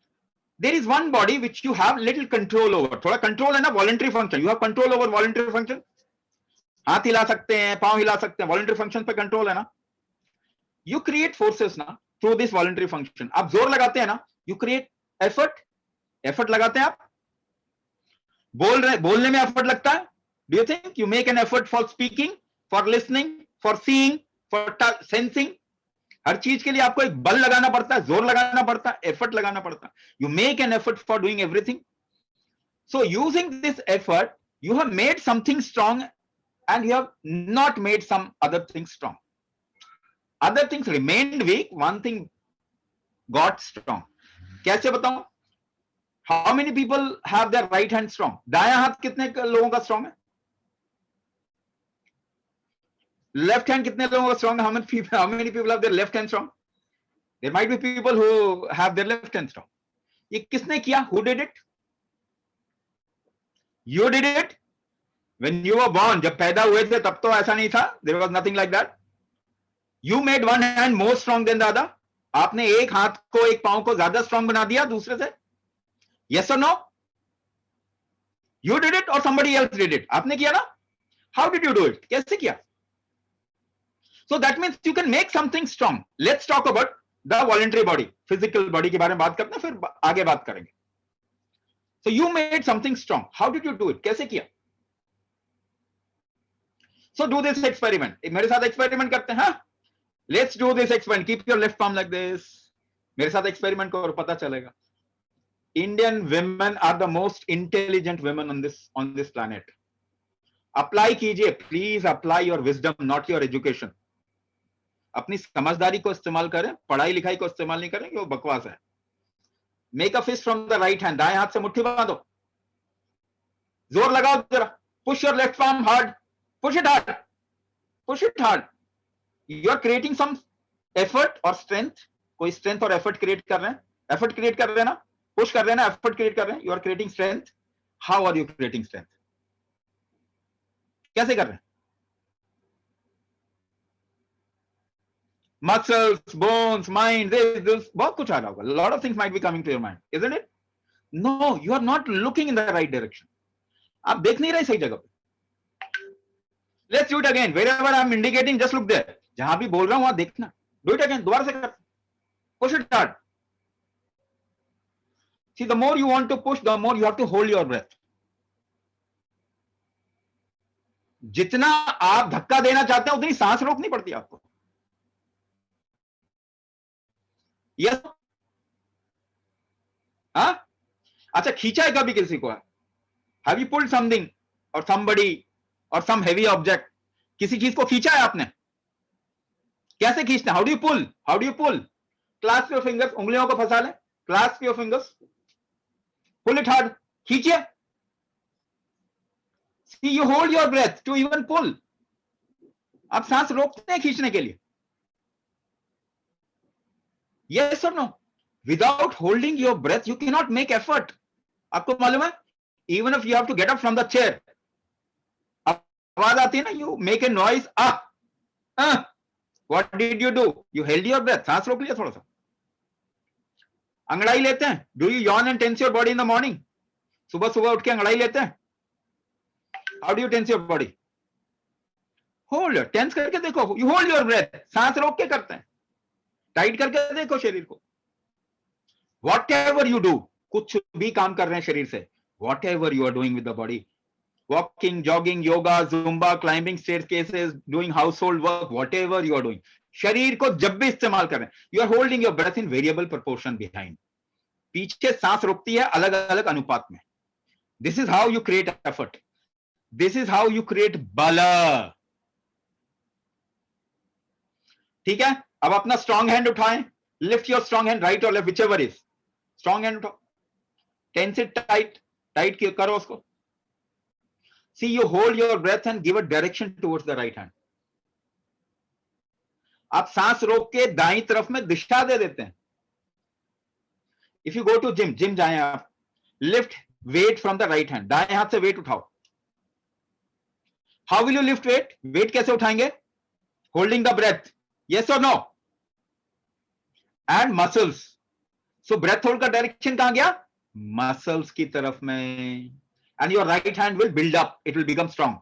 There is one body which you have little control over, थोड़ा कंट्रोल है ना, voluntary function, you have control over voluntary function. हाथ हिला सकते हैं, पांव हिला सकते हैं, वॉलंटरी फंक्शन पे कंट्रोल है ना। यू क्रिएट फोर्सेस ना थ्रू दिस वॉलंटरी फंक्शन। आप जोर लगाते हैं ना, यू क्रिएट एफर्ट, एफर्ट लगाते हैं आप। बोल रहे, बोलने में एफर्ट लगता है। Do you think you make an effort for speaking, for listening, for seeing, for sensing? हर चीज के लिए आपको एक बल लगाना पड़ता है, जोर लगाना पड़ता है, एफर्ट लगाना पड़ता है। You make an effort for doing everything. So using this effort you have made something strong and you have not made some other things strong. Other things remained weak, one thing got strong. कैसे बताऊं? How many people have their right hand strong? दायां हाथ कितने लोगों का strong है? Left hand कितने लोगों का strong है? How many people have their left hand strong? There might be people who have their left hand strong. ये किसने किया? Who did it? You did it. When you were born, जब पैदा हुए थे तब तो ऐसा नहीं था. There was nothing like that. You made one hand more strong than the other. आपने एक हाथ को, एक पांव को ज्यादा स्ट्रांग बना दिया दूसरे से. Yes or no? You did it or somebody else did it? आपने किया ना? How did you do it? कैसे किया? So that means you can make something strong. Let's talk about the voluntary body, physical body के बारे में बात करते हैं, फिर आगे बात करेंगे. So you made something strong. How did you do it? कैसे किया? So do this experiment. मेरे साथ experiment करते हैं, हाँ? Let's do this experiment. Keep your left palm like this. मेरे साथ experiment करो, पता चलेगा. Indian women are the most intelligent women on this planet. Apply कीजिए, please apply your wisdom, not your education. अपनी समझदारी को इस्तेमाल करें, पढ़ाई लिखाई को इस्तेमाल नहीं करें, वो बकवास है. Make a fist from the right hand. दाएं हाथ से मुट्ठी बांधो. जोर लगाओ जरा. Push your left palm hard. Push it hard. Push it hard. You are creating some effort or strength. कोई strength और effort create कर रहे हैं. Effort create कर रहे हैं ना. Push कर रहे हैं ना. Effort create कर रहे हैं. You are creating strength. How are you creating strength? कैसे कर रहे हैं? Muscles, bones, mind, this बहुत कुछ आ रहा होगा. A lot of things might be coming to your mind, isn't it? No, you are not looking in the right direction. आप देख नहीं रहे सही जगह पे. Let's do it again. Wherever I'm indicating, just look there. जहां भी बोल रहा हूं वहां देखना. Do it again. दोबारा से कर. Push it hard. See, the more you want to push, the more you have to hold your breath. जितना आप धक्का देना चाहते हैं उतनी सांस रोकनी पड़ती है आपको. Yes? हाँ? अच्छा, खींचा है कभी किसी को? Have you pulled something or somebody or some heavy object? किसी चीज को खींचा है आपने? कैसे खींचना? How do you pull? How do you pull? Clasp your fingers. उंगलियों को फंसा लें. Clasp your fingers. Pull it hard. खींचिए. See, you hold your breath to even pull. आप सांस रोकते हैं खींचने के लिए. Yes or no? Without holding your breath, you cannot make effort. आपको मालूम है? Even if you have to get up from the chair, आवाज आती है ना, you make a noise. What did you do? You held your breath. सांस रोक लिया थोड़ा सा. अंगड़ाई लेते हैं. Do you yawn and tense your body in the morning? सुबह सुबह उठ के अंगड़ाई लेते हैं. How do you tense your body? Hold. Tense करके देखो. You hold your breath. सांस रोक के करते हैं. टाइट करके देखो शरीर को. Whatever you do, कुछ भी काम कर रहे हैं शरीर से. Whatever you are doing with the body, walking, jogging, yoga, zumba, climbing staircases, doing household work, whatever you are doing, शरीर को जब भी इस्तेमाल करें, you are holding your breath in variable proportion behind. पीछे सांस रुकती है अलग अलग अनुपात में. This is how you create effort. This is how you create bala. ठीक है? अब अपना strong hand उठाएं. Lift your strong hand, right or left, whichever is. Strong hand उठाओ. Tense it tight. Tight करो उसको. See, you hold your breath and give a direction towards the right hand. आप सांस रोक के दाईं तरफ में दिशा दे देते हैं. If you go to gym, gym जाए आप, lift weight from the right hand, दाएं हाथ से वेट उठाओ. How will you lift weight? Weight कैसे उठाएंगे? होल्डिंग द ब्रेथ, यस और नो? And muscles. So breath hold का डायरेक्शन कहां गया? मसल्स की तरफ में. And your right hand will build up, it will become strong.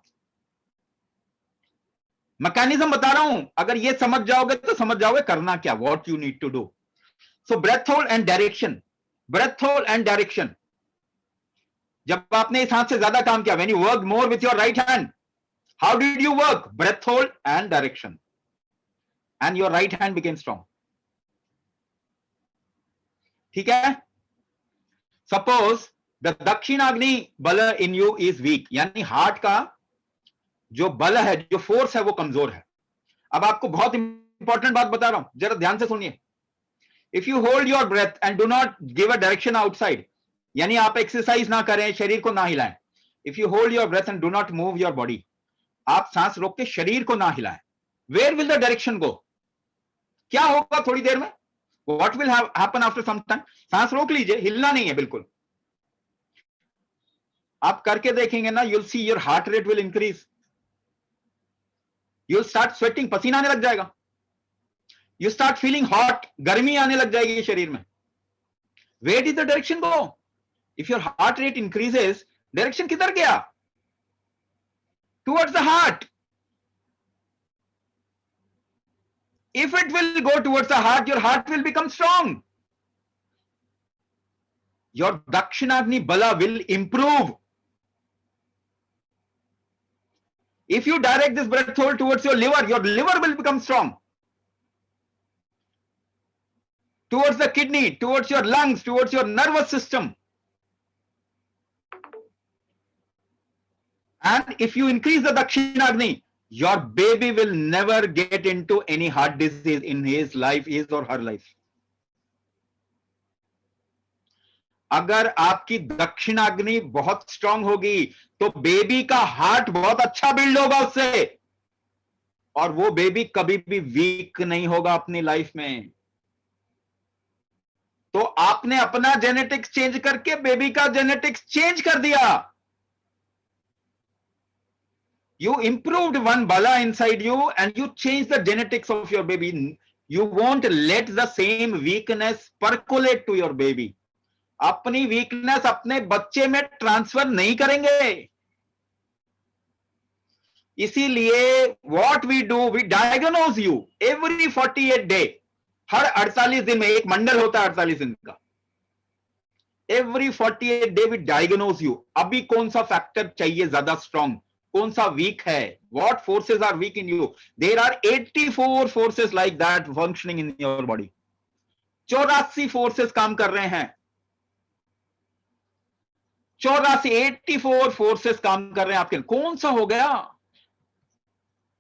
Mechanism बता रहा हूं, अगर ये समझ जाओगे तो समझ जाओगे करना क्या, what you need to do. So breath hold and direction, breath hold and direction. जब आपने इस हाथ से ज्यादा काम किया, when you work more with your right hand, how did you work? Breath hold and direction, and your right hand became strong. ठीक है. सपोज द दक्षिणाग्नि बल इन यू इज वीक, यानी हार्ट का जो बल है, जो फोर्स है, वो कमजोर है. अब आपको बहुत इंपॉर्टेंट बात बता रहा हूं, जरा ध्यान से सुनिए. If you hold your breath and do not give a direction outside, यानी आप एक्सरसाइज ना करें, शरीर को ना हिलाएं. If you hold your breath and do not move your body, आप सांस रोक के शरीर को ना हिलाएं, where will the direction go? क्या होगा थोड़ी देर में? What will happen after some time? सांस रोक लीजिए, हिलना नहीं है बिल्कुल. आप करके देखेंगे ना, you'll see your heart rate will increase. You'll start sweating, पसीना आने लग जाएगा. You start feeling hot, गर्मी आने लग जाएगी शरीर में. Where did the direction go? If your heart rate increases, direction किधर गया? Towards the heart. If it will go towards the heart, your heart will become strong. Your Dakshinagni Bala will improve. If you direct this breath hold towards your liver will become strong. Towards the kidney, towards your lungs, towards your nervous system. And if you increase the Dakshinagni, your baby will never get into any heart disease in his life, his or her life. अगर आपकी दक्षिणाग्नि बहुत strong होगी तो baby का heart बहुत अच्छा build होगा उससे, और वो बेबी कभी भी वीक नहीं होगा अपनी लाइफ में. तो आपने अपना जेनेटिक्स चेंज करके बेबी का जेनेटिक्स चेंज कर दिया. You improved one bala inside you and you changed the genetics of your baby. You won't let the same weakness percolate to your baby. अपनी वीकनेस अपने बच्चे में ट्रांसफर नहीं करेंगे. इसीलिए what we do, we diagnose you every 48 day. हर 48 दिन में एक मंडल होता है 48 दिन का. Every 48 day we diagnose you. अभी कौन सा फैक्टर चाहिए ज्यादा स्ट्रॉन्ग, कौन सा वीक है, what forces are weak in you. There are 84 forces like that functioning in your body. 84 forces काम कर रहे हैं. 84 forces काम कर रहे हैं आपके. कौन सा हो गया?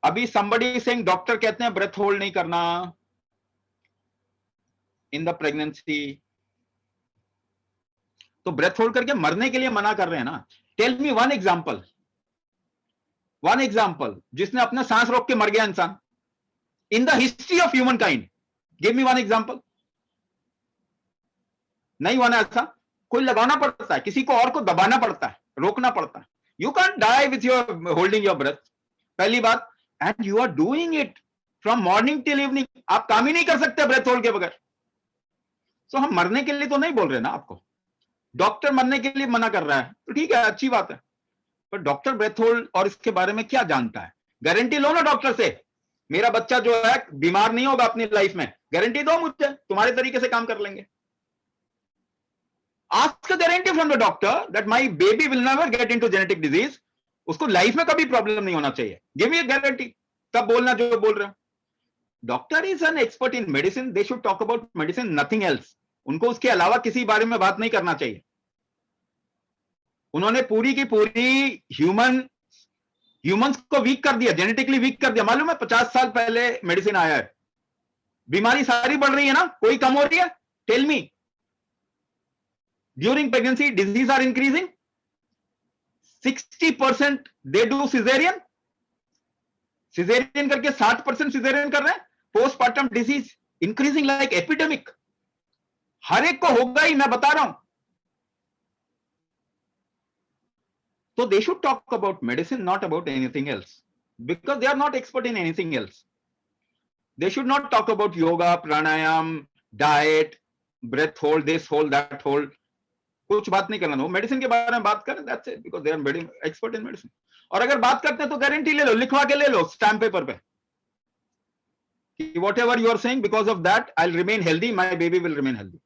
अभी somebody saying डॉक्टर कहते हैं ब्रेथ होल्ड नहीं करना इन द प्रेगनेंसी, तो ब्रेथ होल्ड करके मरने के लिए मना कर रहे हैं ना. टेल मी वन एग्जांपल जिसने अपना सांस रोक के मर गया इंसान in the history of human kind. Give me one example. नहीं बना ऐसा. कोई लगाना पड़ता है, किसी को और को दबाना पड़ता है, रोकना पड़ता है. You can die with your holding your breath. पहली बात. And you are doing it from morning till evening. आप काम ही नहीं कर सकते ब्रेथ होल्ड के बगैर. सो हम मरने के लिए तो नहीं बोल रहे ना आपको. डॉक्टर मरने के लिए मना कर रहा है तो ठीक है, अच्छी बात है, पर डॉक्टर ब्रेथ होल्ड और इसके बारे में क्या जानता है? गारंटी लो ना डॉक्टर से, मेरा बच्चा जो है बीमार नहीं होगा अपनी लाइफ में. गारंटी दो मुझे, तुम्हारे तरीके से काम कर लेंगे. Ask a guarantee from the doctor that my baby will never get into genetic disease. उसको लाइफ में कभी प्रॉब्लम नहीं होना चाहिए. Give me a guarantee. तब बोलना जो बोल रहे हो. Doctor is an expert in medicine. They should talk about medicine, nothing else. उनको उसके अलावा किसी बारे में बात नहीं करना चाहिए. उन्होंने पूरी की पूरी ह्यूमंस को वीक कर दिया, जेनेटिकली वीक कर दिया. मालूम है 50 साल पहले मेडिसिन आया है. बीमारी सारी बढ़ रही है ना, कोई कम हो रही है? Tell me. During pregnancy disease are increasing. 60% they do caesarean. Caesarean करके 60% सिजेरियन कर रहे हैं. Postpartum disease increasing like epidemic. हर एक को होगा ही, मैं बता रहा हूं. So they should talk about medicine, not about anything else, because they are not expert in anything else. They should not talk about yoga, pranayam, diet, breath hold, this hold, that hold. कुछ बात नहीं करना. वो medicine के बारे में बात करें, that's it, because they are expert in medicine. और अगर बात करते हैं तो गारंटी ले लो, लिखवा के ले लो स्टैम्प पेपर पे, whatever you are saying, because of that I'll remain healthy, my baby will remain healthy.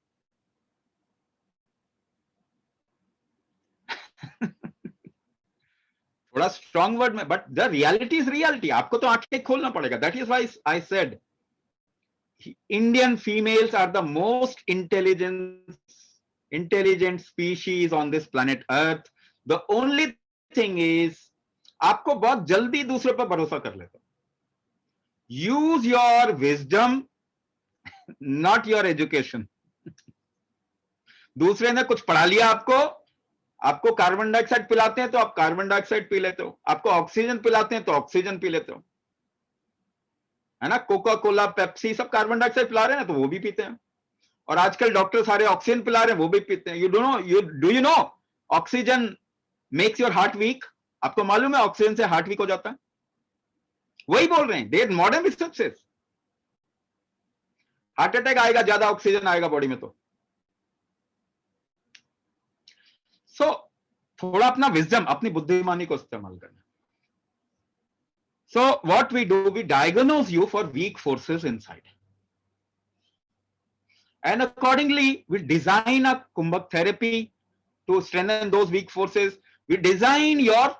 थोड़ा स्ट्रॉन्ग वर्ड में, but the reality is reality. आपको तो आंखें खोलना पड़ेगा. That is why I said Indian females are the most intelligent species on this planet earth. The only thing is आपको बहुत जल्दी दूसरे पर भरोसा कर लेते हो. Use your wisdom, not your education. दूसरे ने कुछ पढ़ा लिया, आपको कार्बन डाइऑक्साइड पिलाते हैं तो आप कार्बन डाइऑक्साइड पी लेते हो, आपको ऑक्सीजन पिलाते हैं तो ऑक्सीजन पी लेते हो, है ना. कोका कोला, पेप्सी सब कार्बन डाइऑक्साइड पिला रहे हैं तो वो भी पीते हैं. और आजकल डॉक्टर सारे ऑक्सीजन पिला रहे हैं, वो भी पीते हैं. You know oxygen makes your heart weak. आपको मालूम है ऑक्सीजन से हार्ट वीक हो जाता है. वही बोल रहे हैं, दे मॉडर्न रिसर्चेस. हार्ट अटैक आएगा, ज्यादा ऑक्सीजन आएगा बॉडी में तो. थोड़ा अपना विजडम, अपनी बुद्धिमानी को इस्तेमाल करना. So what we do, we diagnose you for weak forces inside, and accordingly we design a Kumbhak therapy to strengthen those weak forces. We design your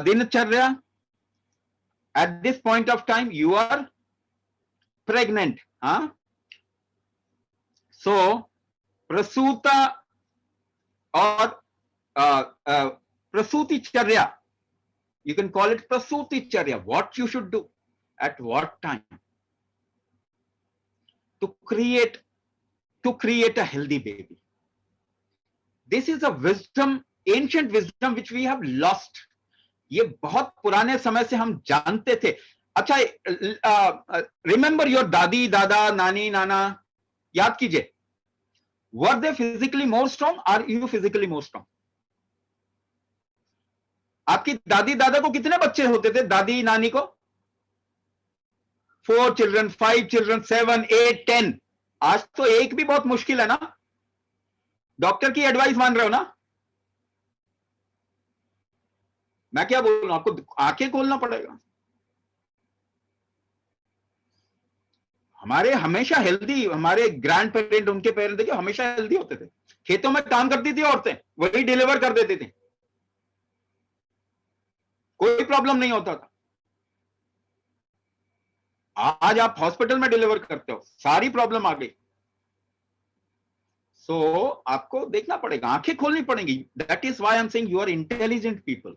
dinacharya. At this point of time you are pregnant, so prasuta or prasuti charya, you can call it prasuti charya. What you should do at what time to create a healthy baby. This is a wisdom, ancient wisdom which we have lost. ये बहुत पुराने समय से हम जानते थे. अच्छा, remember your दादी, दादा, नानी, नाना, याद कीजिए. Were they physically more strong? Are you physically more strong? आपकी दादी दादा को कितने बच्चे होते थे? दादी नानी को 4 children, 5 children, 7, 8, 10. आज तो एक भी बहुत मुश्किल है ना. डॉक्टर की एडवाइस मान रहे हो ना. मैं क्या बोल रहा हूं, आपको आंखें खोलना पड़ेगा. हमारे हमेशा हेल्दी, हमारे ग्रैंड पेरेंट, उनके पेरेंट देखिए हमेशा हेल्दी होते थे. खेतों में काम करती थी औरतें, वही डिलीवर कर देती थी, कोई प्रॉब्लम नहीं होता था. आज आप हॉस्पिटल में डिलीवर करते हो, सारी प्रॉब्लम आ गई. सो आपको देखना पड़ेगा, आंखें खोलनी पड़ेगी. That is why I am saying you are intelligent people.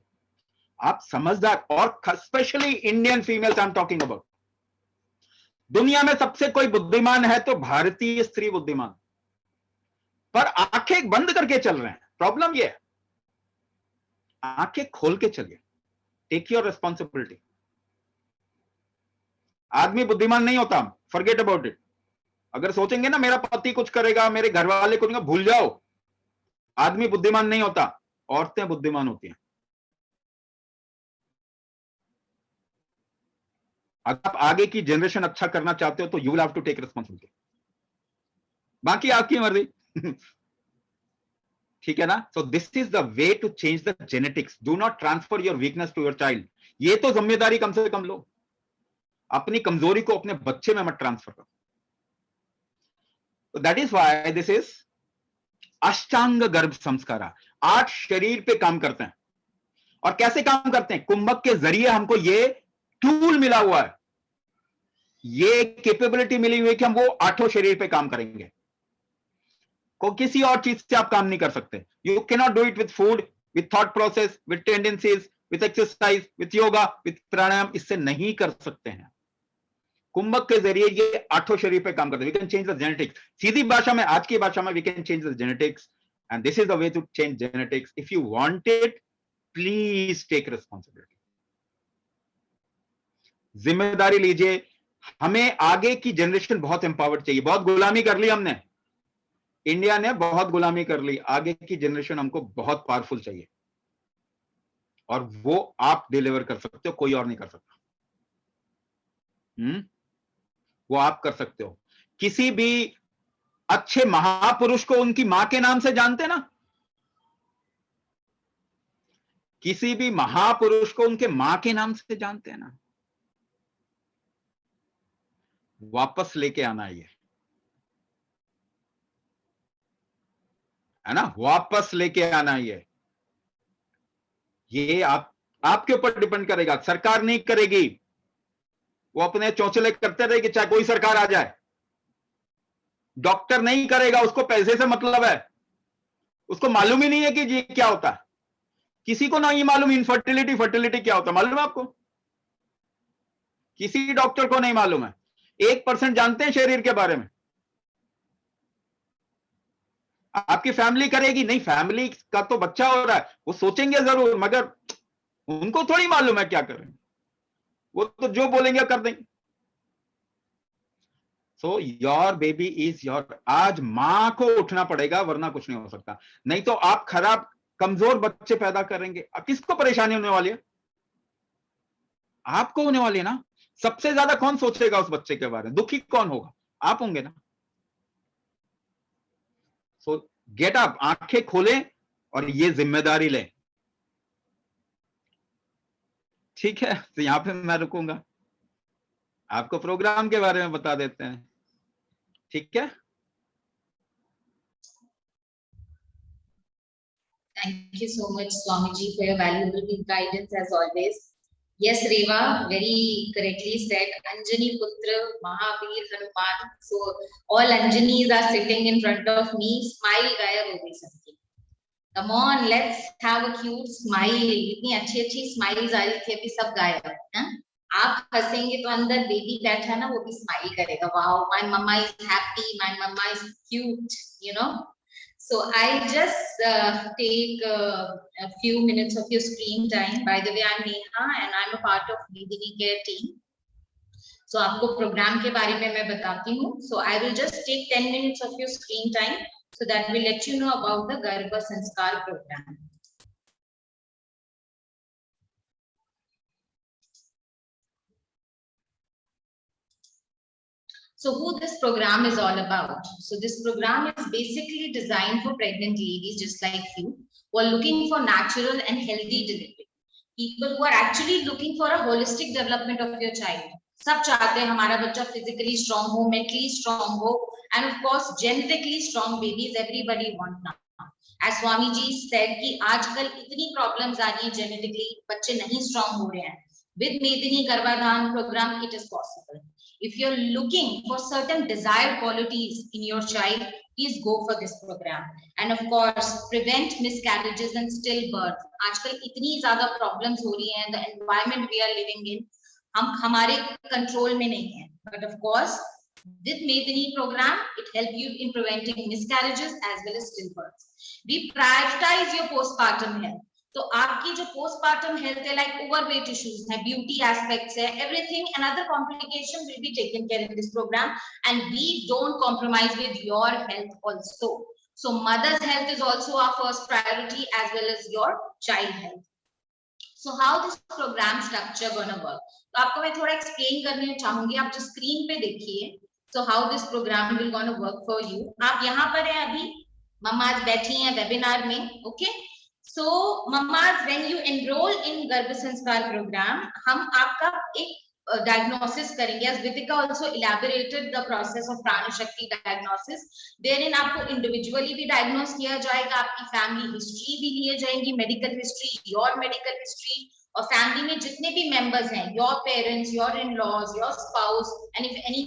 आप समझदार, और specially Indian females I am talking about. दुनिया में सबसे कोई बुद्धिमान है तो भारतीय स्त्री बुद्धिमान, पर आंखें बंद करके चल रहे हैं. प्रॉब्लम ये है, आंखें खोल के चलिए. Take your responsibility. आदमी बुद्धिमान नहीं होता, फॉरगेट अबाउट इट. अगर सोचेंगे ना मेरा पति कुछ करेगा, मेरे घर वाले कुछ, भूल जाओ. आदमी बुद्धिमान नहीं होता, औरतें बुद्धिमान होती हैं. अगर आप आगे की जनरेशन अच्छा करना चाहते हो तो you will have to take responsibility. बाकी आपकी मर्जी. ठीक है ना. So this is the way to change the genetics. Do not transfer your weakness to your child. ये तो जिम्मेदारी कम से कम लो. अपनी कमजोरी को अपने बच्चे में मत ट्रांसफर करो. That is why this is अष्टांग गर्भ संस्कारा. 8 शरीर पे काम करते हैं. और कैसे काम करते हैं? कुंभक के जरिए हमको ये टूल मिला हुआ है, ये कैपेबिलिटी मिली हुई है कि हम वो 8 शरीर पे काम करेंगे. को किसी और चीज से आप काम नहीं कर सकते. You can not do it with food, with thought process, with tendencies, with exercise, with yoga, with pranayama. इससे नहीं कर सकते हैं. कुंभक के जरिए ये 8 शरीर पे काम करते हैं. We can change the genetics. सीधी भाषा में, आज की भाषा में, we can change the genetics. And this is the way to change genetics. If you want it, please take responsibility. जिम्मेदारी लीजिए. हमें आगे की जनरेशन बहुत एम्पावर्ड चाहिए. बहुत गुलामी कर ली हमने. इंडिया ने बहुत गुलामी कर ली, आगे की जनरेशन हमको बहुत पावरफुल चाहिए, और वो आप डिलीवर कर सकते हो, कोई और नहीं कर सकता। वो आप कर सकते हो। किसी भी अच्छे महापुरुष को उनकी मां के नाम से जानते ना, किसी भी महापुरुष को उनके मां के नाम से जानते हैं ना, वापस लेके आना है ना, वापस लेके आना ये आपके ऊपर डिपेंड करेगा, सरकार नहीं करेगी, वो अपने चौंचले करते रहेगी चाहे कोई सरकार आ जाए। डॉक्टर नहीं करेगा, उसको पैसे से मतलब है, उसको मालूम ही नहीं है कि ये क्या होता है। किसी को नहीं मालूम इनफर्टिलिटी फर्टिलिटी क्या होता है, मालूम है आपको? किसी डॉक्टर को नहीं मालूम है। 1% जानते हैं शरीर के बारे में। आपकी फैमिली करेगी नहीं, फैमिली का तो बच्चा हो रहा है, वो सोचेंगे जरूर, मगर उनको थोड़ी मालूम है क्या करें, वो तो जो बोलेंगे कर देंगे। So your baby is your. आज मां को उठना पड़ेगा, वरना कुछ नहीं हो सकता। नहीं तो आप खराब कमजोर बच्चे पैदा करेंगे। अब किसको परेशानी होने वाली है? आपको होने वाली है ना। सबसे ज्यादा कौन सोचेगा उस बच्चे के बारे में? दुखी कौन होगा? आप होंगे ना। सो गेट अप, आंखें खोलें और ये जिम्मेदारी लें। ठीक है, तो यहां पे मैं रुकूंगा, आपको प्रोग्राम के बारे में बता देते हैं। ठीक है, Thank you so much, Swamiji, for your valuable guidance as always. Yes, Reva very correctly said, Anjani Putra, Mahavir, Hanuman. So all Anjanis are sitting in front of me. Smile gayab ho gayi sabki. Come on, let's have a cute smile. इतनी अच्छी smiles आ रही थी, अभी सब गायब हैं। आप हंसेंगे तो अंदर बेबी बैठा ना, वो भी स्माइल करेगा। Wow, my mama is happy, my mama is cute, you know. So I just take a few minutes of your screen time. By the way, I'm Neha and I'm a part of Medini Care team. So आपको program के बारे में मैं बताती हूँ. So I will just take 10 minutes of your screen time so that will let you know about the Garbha Sanskar program. So who this program is all about? So this program is basically designed for pregnant ladies just like you who are looking for natural and healthy delivery. People who are actually looking for a holistic development of your child. सब चाहते हैं हमारा बच्चा physically strong हो, mentally strong हो, and of course genetically strong babies everybody want now. As Swamiji said कि आजकल इतनी problems आ रही हैं genetically, बच्चे नहीं strong हो रहे हैं. With Medini Garbhadhan program, it is possible. If you're looking for certain desired qualities in your child, please go for this program. And of course, prevent miscarriages and stillbirth. आजकल इतनी ज़्यादा problems हो रही हैं, the environment we are living in, हम हमारे control में नहीं है. But of course, with Medini program, it helps you in preventing miscarriages as well as stillbirths. We prioritize your postpartum health. तो आपकी जो postpartum health है, like overweight issues है, beauty aspects है, everything and other complications will be taken care in this program, and we don't compromise with your health also. So mother's health is also our first priority as well as your child health. So how this program structure gonna work? तो आपको मैं थोड़ा explain करने चाहूंगी, आप जो screen पे देखिए. So how this program will gonna work for you? आप यहाँ पर हैं अभी, मम्माज बैठी हैं webinar में, okay? So mamas, when you enroll in Garbha Sanskar program, हम आपका एक diagnosis करेंगे. As Vitika also elaborated the process of Prana Shakti diagnosis, wherein आपको individually भी diagnose किया जाएगा, आपकी family history भी लिए जाएंगी, medical history, your medical history, और family में जितने भी members हैं, your parents, your in-laws, your spouse, and if any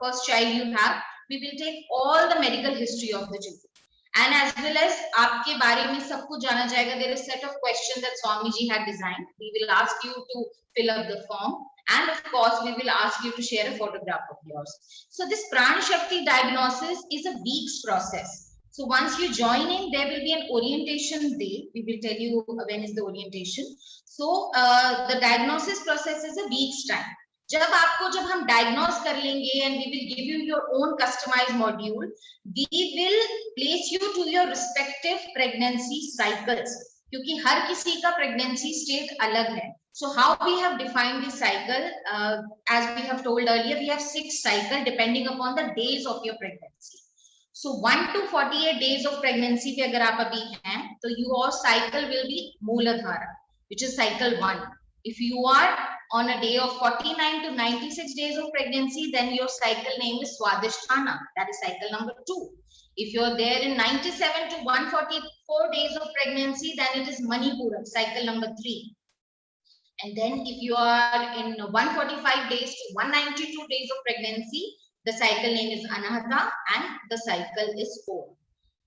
first child you have, we will take all the medical history of the children. And as well as आपके बारे में सब कुछ जाना जाएगा. There is set of questions that Swamiji had designed. We will ask you to fill up the form, and of course we will ask you to share a photograph of yours. So this Prana Shakti diagnosis is a week's process. So once you join in, there will be an orientation day. We will tell you when is the orientation. So the diagnosis process is a week's time. जब हम diagnose कर लेंगे and we will give you your own customized module, we will place you to your respective pregnancy cycles, क्योंकि हर किसी का pregnancy state अलग है. So how we have defined the cycle, as we have told earlier, we have 6 cycles depending upon the days of your pregnancy. So 1 to 48 days of pregnancy पे अगर आप अभी हैं तो your cycle will be Mooladhara, which is cycle 1. If you are on a day of 49 to 96 days of pregnancy, then your cycle name is Swadhisthana, that is cycle number 2. If you're there in 97 to 144 days of pregnancy, then it is Manipuram, cycle number 3. And then if you are in 145 days to 192 days of pregnancy, the cycle name is Anahata and the cycle is 4.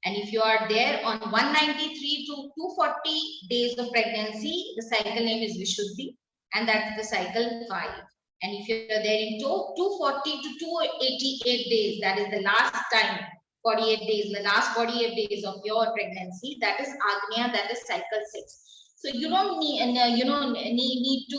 And if you are there on 193 to 240 days of pregnancy, the cycle name is Vishuddhi and that's the cycle 5. And if you are there in 240 to 288 days, that is the last time, 48 days, the last 48 days of your pregnancy, that is Agnya, that is cycle 6. So you don't need to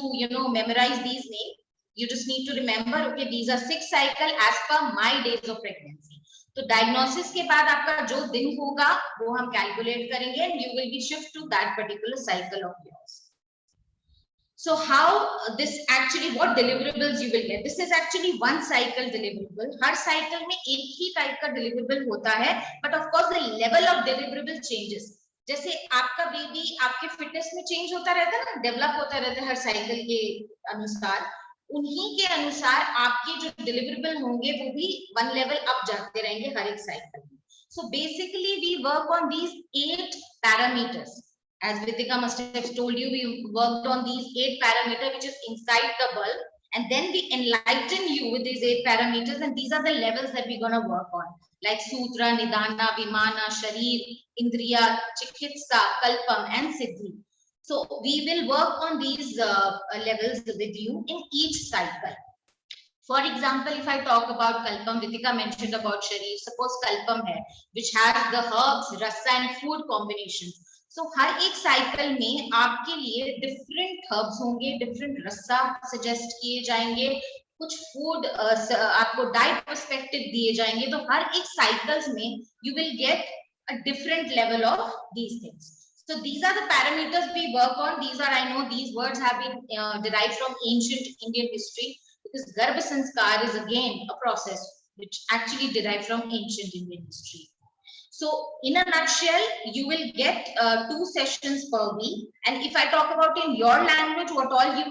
memorize these names. You just need to remember, okay, these are 6 cycles as per my days of pregnancy. तो diagnosis के बाद आपका जो दिन होगा वो हम calculate करेंगे and you will be shift to that particular cycle of yours. So how this actually, what deliverables you will get? This is actually one cycle deliverable. Her cycle में एक ही type का deliverable होता है, but of course the level of deliverable changes. जैसे आपका baby आपके fitness में change होता रहता है ना, डेवलप होता रहता है हर साइकिल के अनुसार, उन्हीं के अनुसार आपके जो डिलीवरेबल होंगे वो भी 1 लेवल अप जाते रहेंगे हर एक साइकिल में. So basically we work on these 8 parameters. As Ritika must have told you, we worked on these 8 parameters which is inside the bulb, and then we enlighten you with these 8 parameters, and these are the levels that we're going to work on, like Sutra, Nidana, Vimana, Sharir, Indriya, Chikitsa, Kalpam and Siddhi. So we will work on these levels with you in each cycle. For example, if I talk about Kalpam, Ritika mentioned about Sharir. Suppose Kalpam hai, which has the herbs, rasa and food combinations. So हर एक cycle में आपके लिए different herbs होंगे, different रस्सा suggest किए जाएंगे, कुछ food आपको डाइट पर्सपेक्टिव दिए जाएंगे. तो हर एक साइकिल्स में you will get a different level of these things. So these are the parameters we work on. These are, I know these words have been derived from ancient Indian history, because Garbha Sanskar is again a process which actually derived from ancient Indian history. So in a nutshell, you will get 2 sessions per week. And if I talk about in your language, what all you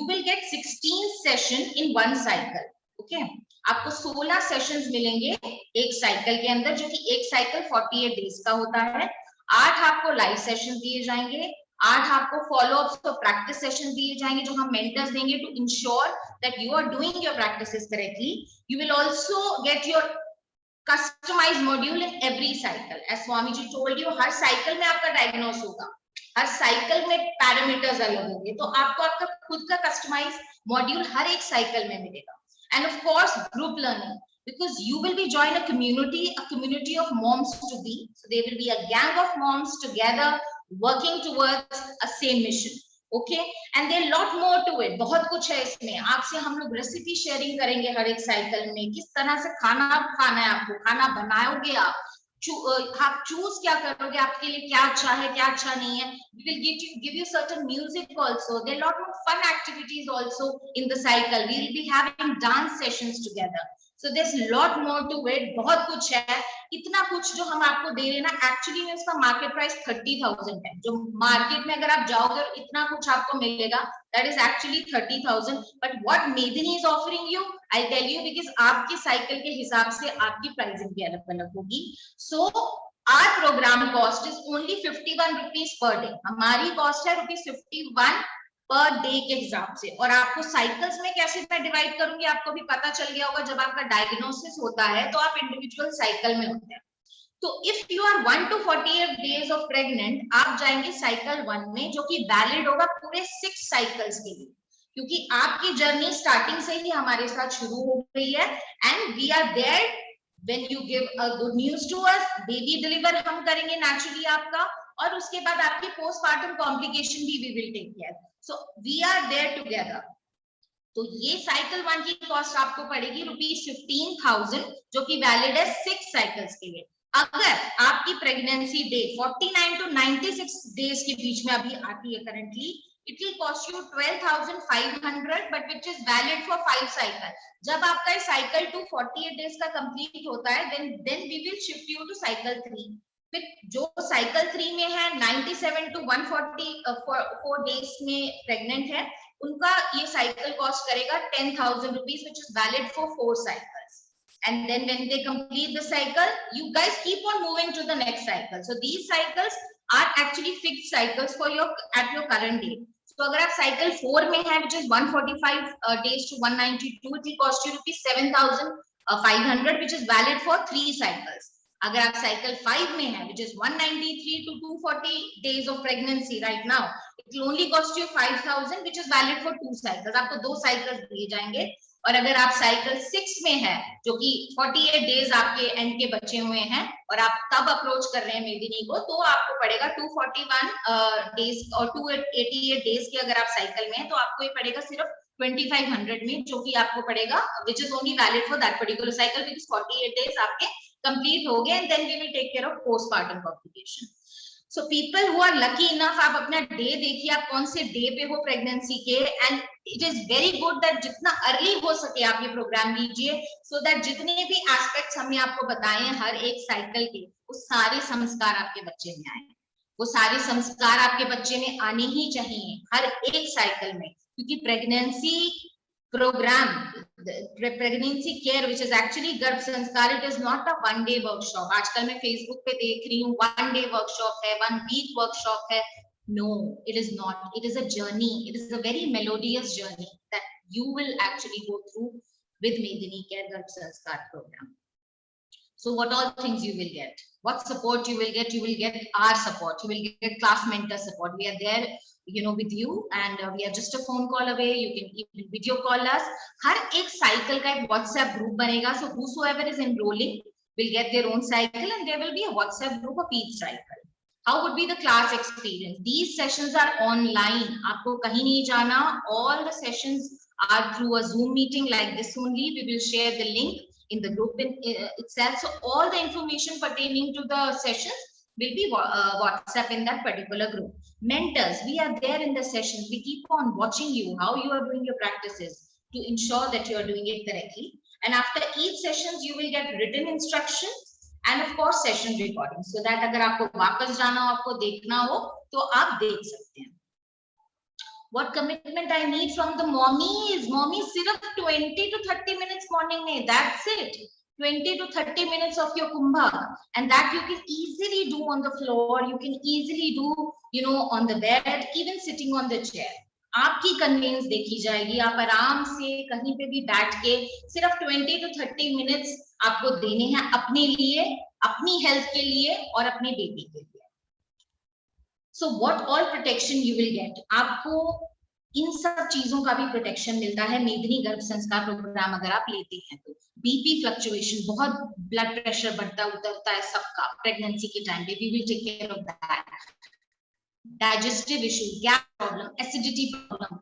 will get 16 sessions in one cycle. Okay, आपको 16 sessions मिलेंगे एक cycle के अंदर, जो कि एक cycle 48 days का होता है. 8 आपको लाइव सेशन दिए जाएंगे, 8 आपको फॉलो अप्स और प्रैक्टिस सेशन दिए जाएंगे जो हम मेंटर्स देंगे to ensure that you are doing your practices correctly. You will also get your customized module in every cycle. As Swami ji told you, her cycle में आपका diagnose होगा, हर cycle में parameters अलग होंगे, तो आपको आपका खुद का कस्टमाइज मॉड्यूल हर एक साइकिल में मिलेगा. And of course group learning, because you will be join a community of moms to be. So there will be a gang of moms together working towards a same mission. Okay, and there are lot more to it. बहुत कुछ है इसमें. आपसे हम लोग recipe sharing करेंगे हर एक cycle में, किस तरह से खाना खाना है, आपको खाना बनाओगे आप चूज क्या करोगे, आपके लिए क्या अच्छा है क्या अच्छा नहीं है. We will give you certain music also. There are lot more fun activities also in the cycle. We will be having dance sessions together. So there's lot more to it. बहुत कुछ है. इतना कुछ जो हम आपको दे रहे हैं ना, एक्चुअली में उसका मार्केट प्राइस 30,000 है. जो मार्केट में अगर आप जाओगे और इतना कुछ आपको मिलेगा, that is actually 30,000. But what Medini is offering you, I'll tell you, because आपकी साइकिल के हिसाब से आपकी प्राइसिंग भी अलग अलग होगी. So our program cost is only 51 rupees per day. हमारी कॉस्ट है ₹51 पर डे के हिसाब से. और आपको साइकिल्स में कैसे मैं डिवाइड करूंगी आपको भी पता चल गया होगा. जब आपका डायग्नोसिस होता है तो आप इंडिविजुअल साइकिल में होते हैं. तो if you are 1 to 48 days of pregnant, आप जाएंगे साइकिल 1 में, जो कि वैलिड होगा पूरे 6 साइकिल्स के लिए, क्योंकि आपकी जर्नी स्टार्टिंग से ही हमारे साथ शुरू हो गई है. And we are there when you give a good news to us. Baby deliver हम करेंगे नेचुरली आपका, और उसके बाद आपकी पोस्टमार्टम कॉम्प्लिकेशन भी we will take care. So we are there together. तो ये साइकिल 1 की कॉस्ट आपको पड़ेगी ₹15,000, जो कि वैलिड है 6 साइकिल्स के लिए। अगर आपकी प्रेगनेंसी डे 49 to 96 डेज के बीच में अभी आती है currently, it will cost you 12,500, but which is valid for 5 cycle. जब आपका साइकिल 248 डेज का कंप्लीट होता है, then we will shift you to cycle 3. फिर जो साइकिल 3 में है 97 to 144 डेज में प्रेग्नेंट है, उनका ये साइकिल कॉस्ट करेगा 10,000 rupees, which is valid for 4 cycles. And then when they complete the cycle, you guys keep on moving to the next cycle. So these cycles are actually fixed cycles for your at your current date. So अगर आप cycle 4 में है, which is 145 days to 192, it will cost you ₹7,500, which is valid for 3 cycles. अगर आप cycle 5 में है, which is 193 to 240 days of pregnancy right now, it will only cost you 5,000, which is valid for 2 cycles. आपको 2 cycles दिए जाएंगे। और अगर आप साइकिल 6 में है, जो कि 48 डेज आपके एंड के बचे हुए हैं, और आप तब अप्रोच कर रहे हैं मेदिनी को, तो आपको पड़ेगा 241 डेज और 288 डेज के अगर आप साइकिल में है, तो आपको ये पड़ेगा सिर्फ 2,500 में, जो कि आपको पड़ेगा, which is only valid for that particular cycle, because 48 days आपके कंप्लीट हो गए, and then we will take care of postpartum complication. So people who are lucky enough, आप अपना डे देखिए, आप कौन से डे पे हो प्रेगनेंसी के, and it is very good that जितना अर्ली हो सके आप ये प्रोग्राम लीजिए, सो दैट जितने भी एस्पेक्ट्स हमने आपको बताए हैं हर एक साइकिल के, वो सारे संस्कार आपके बच्चे में आए, वो सारे संस्कार आपके बच्चे में आने ही चाहिए हर एक साइकिल में, क्योंकि pregnancy program, pregnancy care, which is actually garbh sanskar, it is not a 1 day workshop. आजकल मैं फेसबुक पे देख रही हूँ 1 डे वर्कशॉप है, 1 वीक वर्कशॉप है। No, it is not. It is a journey. It is a very melodious journey that you will actually go through with Medini Care Garb Sanskar program. So what all things you will get? What support you will get? You will get our support. You will get class mentor support. We are there, with you, and we are just a phone call away. You can even video call us. हर एक cycle का एक WhatsApp group बनेगा. So whosoever is enrolling will get their own cycle, and there will be a WhatsApp group of each cycle. How would be the class experience? These sessions are online. आपको कहीं नहीं जाना. All the sessions are through a Zoom meeting like this only. We will share the link in the group itself. So all the information pertaining to the sessions will be WhatsApp in that particular group. Mentors, we are there in the sessions. We keep on watching you, how you are doing your practices to ensure that you are doing it correctly. And after each sessions, you will get written instructions. And of course session recording, so that अगर आपको वापस जाना हो, आपको देखना हो, तो आप देख सकते हैं. What commitment I need from the mommies? Mommies सिर्फ 20 to 30 minutes morning में, that's it. 20 to 30 minutes of your kumbha, and that you can easily do on the floor. You can easily do, on the bed, even sitting on the chair. आपकी convenience देखी जाएगी. आप आराम से कहीं पे भी बैठ के सिर्फ 20 to 30 मिनट्स आपको देने हैं अपने लिए, अपनी हेल्थ के लिए और अपने बेबी के लिए. So what all protection you will get? आपको इन सब चीजों का भी प्रोटेक्शन मिलता है मेदिनी गर्भ संस्कार प्रोग्राम अगर आप लेते हैं तो. बीपी फ्लक्चुएशन, बहुत ब्लड प्रेशर बढ़ता उतरता है सबका प्रेगनेंसी के टाइम पे, we will take care of that. Digestive issue, gas problem, acidity problem,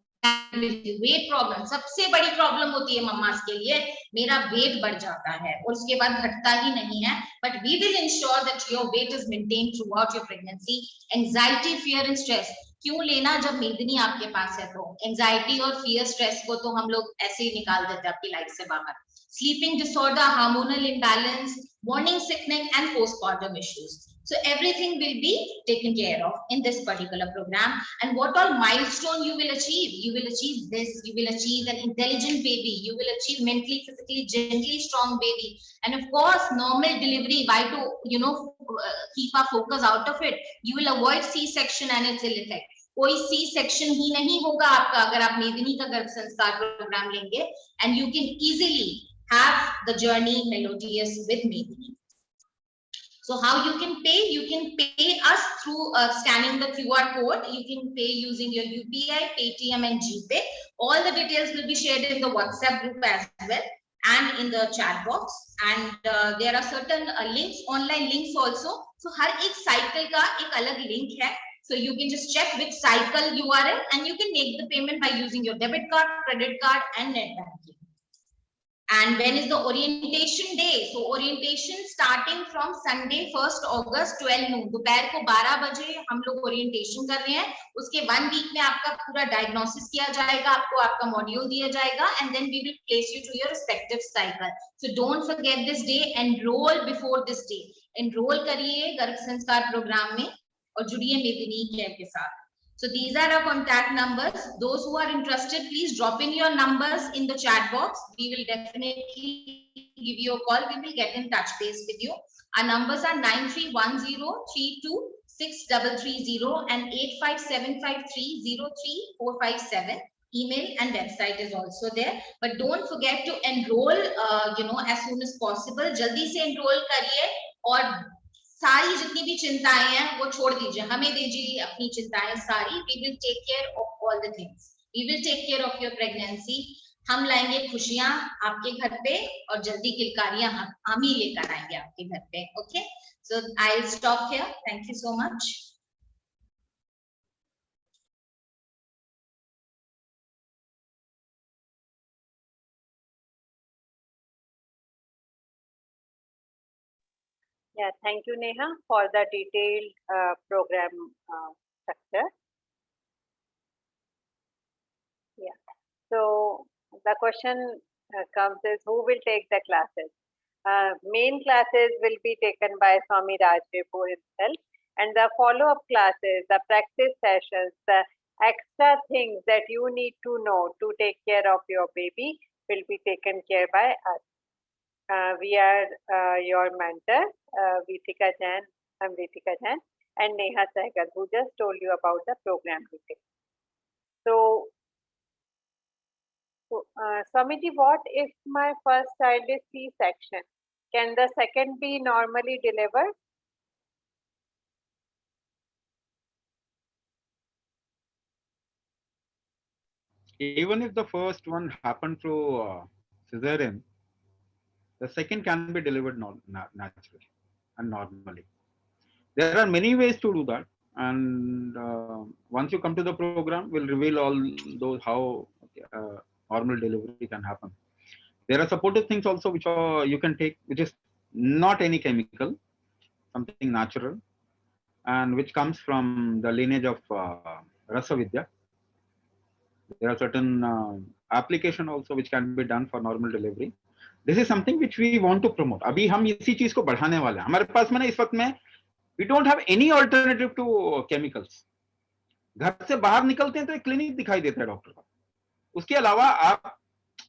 weight problem, सबसे बड़ी प्रॉब्लम होती है मम्मास के लिए, मेरा वेट बढ़ जाता है और उसके बाद घटता ही नहीं है. But we will ensure that your weight is maintain throughout your pregnancy. Anxiety, fear and stress क्यों लेना जब मेदिनी आपके पास है? तो एंजाइटी और फियर स्ट्रेस को तो हम लोग ऐसे ही निकाल देते हैं आपकी लाइफ से बाहर. Sleeping disorder, hormonal imbalance, morning sickness and postpartum issues. So everything will be taken care of in this particular program. And what all milestone you will achieve? You will achieve this. You will achieve an intelligent baby. You will achieve mentally, physically, gently strong baby. And of course, normal delivery. Why to keep our focus out of it? You will avoid C-section and its ill effect. कोई C-section ही नहीं होगा आपका अगर आप मेदिनी का गर्भ संस्कार programme लेंगे. And you can easily have the journey melodious with Medini. So how you can pay? You can pay us through scanning the QR code. You can pay using your UPI, Paytm and GPay. All the details will be shared in the WhatsApp group as well and in the chat box. And there are certain links, online links also. So हर एक cycle का एक अलग link है So you can just check which cycle you are in, and you can make the payment by using your debit card, credit card, and net banking. And when is the orientation day? So orientation starting from Sunday 1st August 12 noon. दोपहर को 12 बजे हम लोग orientation कर रहे हैं. उसके 1 week में आपका पूरा diagnosis किया जाएगा, आपको आपका module दिया जाएगा, and then we will place you to your respective cycle. So don't forget this day. Enroll before this day. Enroll करिए गर्भ संस्कार program में और जुड़िए मेदिनी केयर के साथ. So these are our contact numbers. Those who are interested, please drop in your numbers in the chat box. We will definitely give you a call. We will get in touch base with you. Our numbers are 9310326330 and 8575303457. Email and website is also there. But don't forget to enroll, as soon as possible. Jaldi se enroll kariye और सारी जितनी भी चिंताएं हैं वो छोड़ दीजिए, हमें दीजिए अपनी चिंताएं सारी. We will take care of all the things. We will take care of your pregnancy. हम लाएंगे खुशियां आपके घर पे और जल्दी किलकारियां हम ही लेकर आएंगे आपके घर पे. Okay, so I will stop here. Thank you so much. Yeah, thank you, Neha, for the detailed program structure. Yeah, so the question comes is who will take the classes? Main classes will be taken by Swami Rajvibhu himself, and the follow-up classes, the practice sessions, the extra things that you need to know to take care of your baby will be taken care by us. We are your mentors, Vitika Jain, I'm Vitika Jain, and Neha Sehgal, who just told you about the program details. So, Swamiji, what if my first child is C-section? Can the second be normally delivered? Even if the first one happened through cesarean, the second can be delivered naturally and normally. There are many ways to do that, and once you come to the program, we'll reveal all those how normal delivery can happen. There are supportive things also which you can take, which is not any chemical, something natural, and which comes from the lineage of Rasavidya. There are certain application also which can be done for normal delivery. This is something which we want to promote. अभी हम इसी चीज को बढ़ाने वाले हैं. हमारे पास में ना इस वक्त में we don't have any alternative to chemicals. घर से बाहर निकलते हैं तो एक क्लिनिक दिखाई देता है डॉक्टर का. उसके अलावा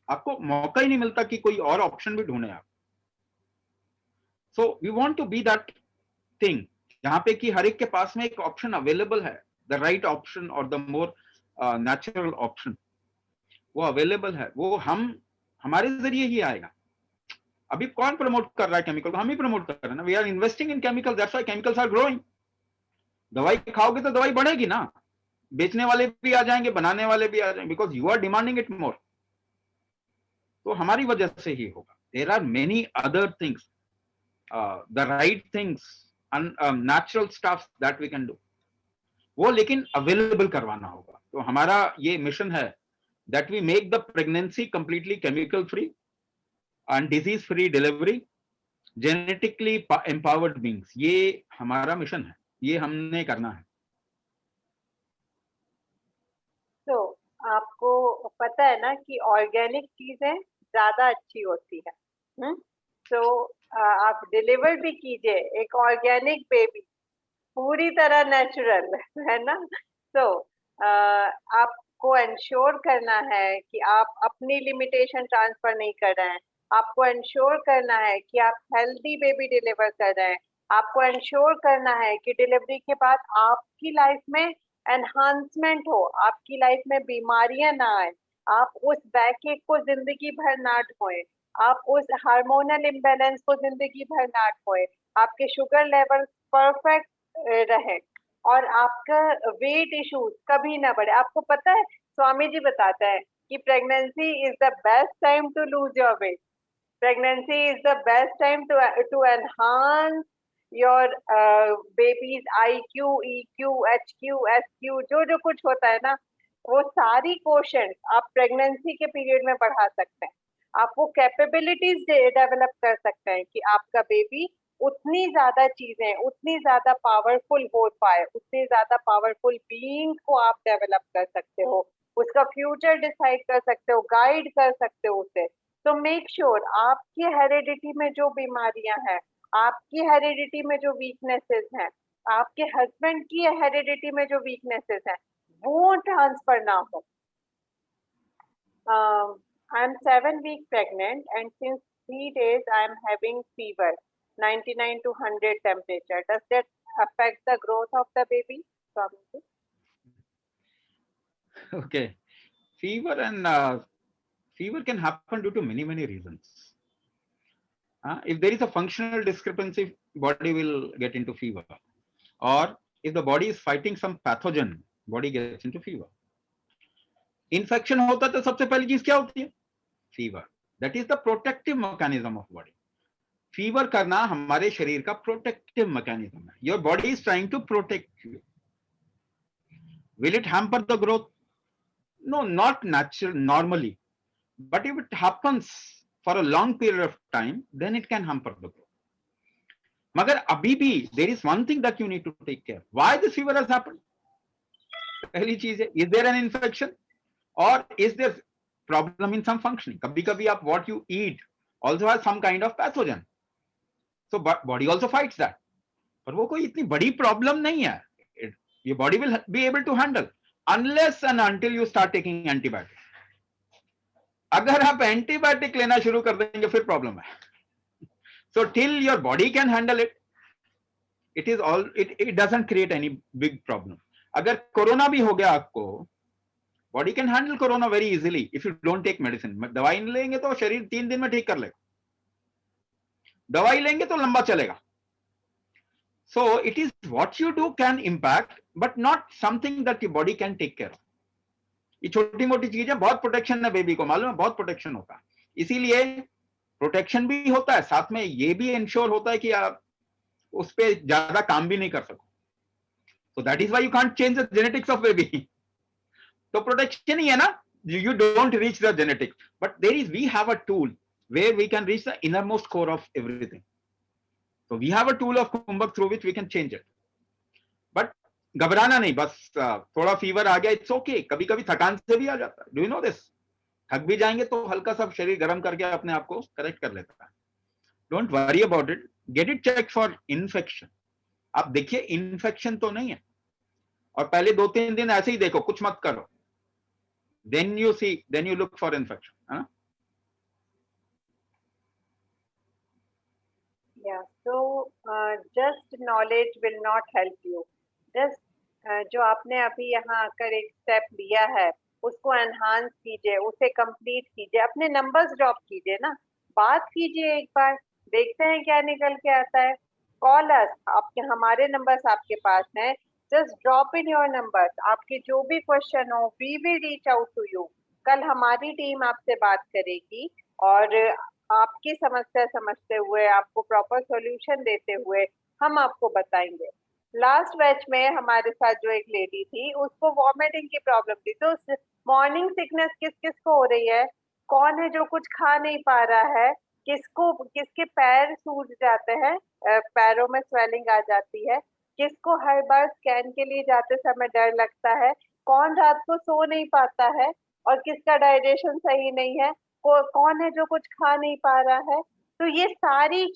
आपको मौका ही नहीं मिलता कि कोई और ऑप्शन भी ढूंढे आप. So we want to be that thing जहाँ पे कि हर एक के पास में एक ऑप्शन अवेलेबल है, the right option or the more natural option वो अवेलेबल है. वो हमारे जरिए ही आएगा. अभी कौन प्रमोट कर रहा है केमिकल को? हम ही प्रमोट कर रहे हैं ना. We are investing in chemical, that's why chemicals are growing. दवाई खाओगे तो दवाई बढ़ेगी ना. बेचने वाले भी आ जाएंगे, बनाने वाले भी आ जाएंगे, because you are demanding it more. तो हमारी वजह से ही होगा. There are many other things, the right things, natural stuffs that we can do. वो लेकिन अवेलेबल करवाना होगा. तो हमारा ये मिशन है that we make the pregnancy completely chemical free and disease free delivery, genetically empowered beings. ये हमारा मिशन है, ये हमने करना है. तो आपको पता है ना कि ऑर्गेनिक चीजें ज्यादा अच्छी होती है. तो आप डिलीवर भी कीजिए एक ऑर्गेनिक बेबी, पूरी तरह नेचुरल है ना. तो आपको इंश्योर करना है कि आप अपनी लिमिटेशन ट्रांसफर नहीं कर रहे हैं. आपको इंश्योर करना है कि आप हेल्दी बेबी डिलीवर कर रहे हैं. आपको इंश्योर करना है कि डिलीवरी के बाद आपकी लाइफ में एनहांसमेंट हो, आपकी लाइफ में बीमारियां ना आए, आप उस बैकएक को जिंदगी भर ना ढोए, आप उस हार्मोनल इम्बैलेंस को जिंदगी भर ना ढोए, आपके शुगर लेवल परफेक्ट रहे और आपका वेट इश्यूज कभी ना बढ़े. आपको पता है स्वामी जी बताते हैं कि pregnancy is the best time to lose your weight. Pregnancy is the best time to enhance your baby's IQ, EQ, HQ, SQ, जो कुछ होता है ना, वो सारी क्वेश्चन आप प्रेगनेंसी के पीरियड में बढ़ा सकते हैं। आप वो कैपेबिलिटीज डेवलप कर सकते हैं कि आपका बेबी उतनी ज्यादा चीजें, उतनी ज्यादा पावरफुल हो पाए, उतनी ज्यादा पावरफुल बीइंग को आप डेवलप कर सकते हो, उसका फ्यूचर डिसाइड कर सकते हो, गाइड कर सकते हो उसे। तो मेक श्योर आपकी हेरिडिटी में जो बीमारियां हैं, आपकी हेरिडिटी में जो वीकनेसेस हैं, आपके हस्बैंड की हेरिडिटी में जो वीकनेसेस हैं, वो ट्रांसफर ना हो। I'm 7 weeks pregnant, and since 3 days I am having fever, 99 to 100 temperature. Does that affect the growth of the baby? Swamiji? Okay, fever and fever can happen due to many reasons. If there is a functional discrepancy, body will get into fever, or if the body is fighting some pathogen, body gets into fever. Infection होता तो सबसे पहली चीज क्या होती है? Fever. That is the protective mechanism of body. Fever करना हमारे शरीर का प्रोटेक्टिव मैकेनिज्म है. Your body is trying to protect you. Will it hamper the growth? No, not natural normally, but if it happens for a long period of time, then it can hamper the growth. मगर अभी भी there is one thing that you need to take care. Why this fever has happened? पहली चीज है, is there an infection और is there problem in some functioning? कभी कभी आप what you eat also has some kind of pathogen, so body also fights that. पर वो कोई इतनी बड़ी प्रॉब्लम नहीं है. Your body will be able to handle unless and until you start taking antibiotics. अगर आप एंटीबायोटिक लेना शुरू कर देंगे फिर प्रॉब्लम है. So till your body can handle it, it doesn't create any big problem. अगर कोरोना भी हो गया आपको, body can handle corona very easily if you don't take medicine. दवाई नहीं लेंगे तो शरीर 3 दिन में ठीक कर लेगा. दवाई लेंगे तो लंबा चलेगा. So it is what you do can impact, but not something that your body can take care of. ये छोटी मोटी चीजें, बहुत प्रोटेक्शन है बेबी को, मालूम है, बहुत प्रोटेक्शन होता है. इसीलिए प्रोटेक्शन भी होता है, साथ में ये भी इंश्योर होता है कि आप उस पर ज्यादा काम भी नहीं कर सको. So that is why you can't change the genetics of baby. तो प्रोटेक्शन ही है ना, you don't reach the genetics, but we have a tool where we can reach the innermost core of everything. So we have a tool of Kumbhak through which we can change it. But घबराना नहीं, बस थोड़ा fever आ गया, it's okay. कभी कभी थकान से भी आ जाता है. Do you know this? थक भी जाएंगे तो हल्का सा शरीर गर्म करके अपने आप को करेक्ट कर लेता है. Don't worry about it. Get it check for infection. आप देखिए इन्फेक्शन तो नहीं है, और पहले 2-3 दिन ऐसे ही देखो, कुछ मत करो. Then you look for infection. Yeah, so just knowledge will not help you. Just जो आपने अभी यहाँ आकर एक स्टेप लिया है, उसको एनहांस कीजिए, उसे कंप्लीट कीजिए, अपने नंबर्स ड्रॉप कीजिए ना, बात कीजिए एक बार, देखते हैं क्या निकल के आता है. कॉल अस, आपके हमारे नंबर्स आपके पास हैं. Just drop in your numbers. आपके जो भी क्वेश्चन हो, we will reach out to you. कल हमारी टीम आपसे बात करेगी और आपकी समस्या समझते हुए, आपको प्रॉपर सॉल्यूशन देते हुए हम आपको बताएंगे. लास्ट बैच में हमारे साथ जो एक लेडी थी, उसको वॉमिटिंग की प्रॉब्लम थी. तो मॉर्निंग सिकनेस किस किस को हो रही है? कौन है जो कुछ खा नहीं पा रहा है? किसके पैर सूज जाते हैं, पैरों में स्वेलिंग आ जाती है? किसको हर बार स्कैन के लिए जाते समय डर लगता है? कौन रात को सो नहीं पाता है? और किसका डाइजेशन सही नहीं है? कौन है जो कुछ खा नहीं पा रहा है? तो ये सारी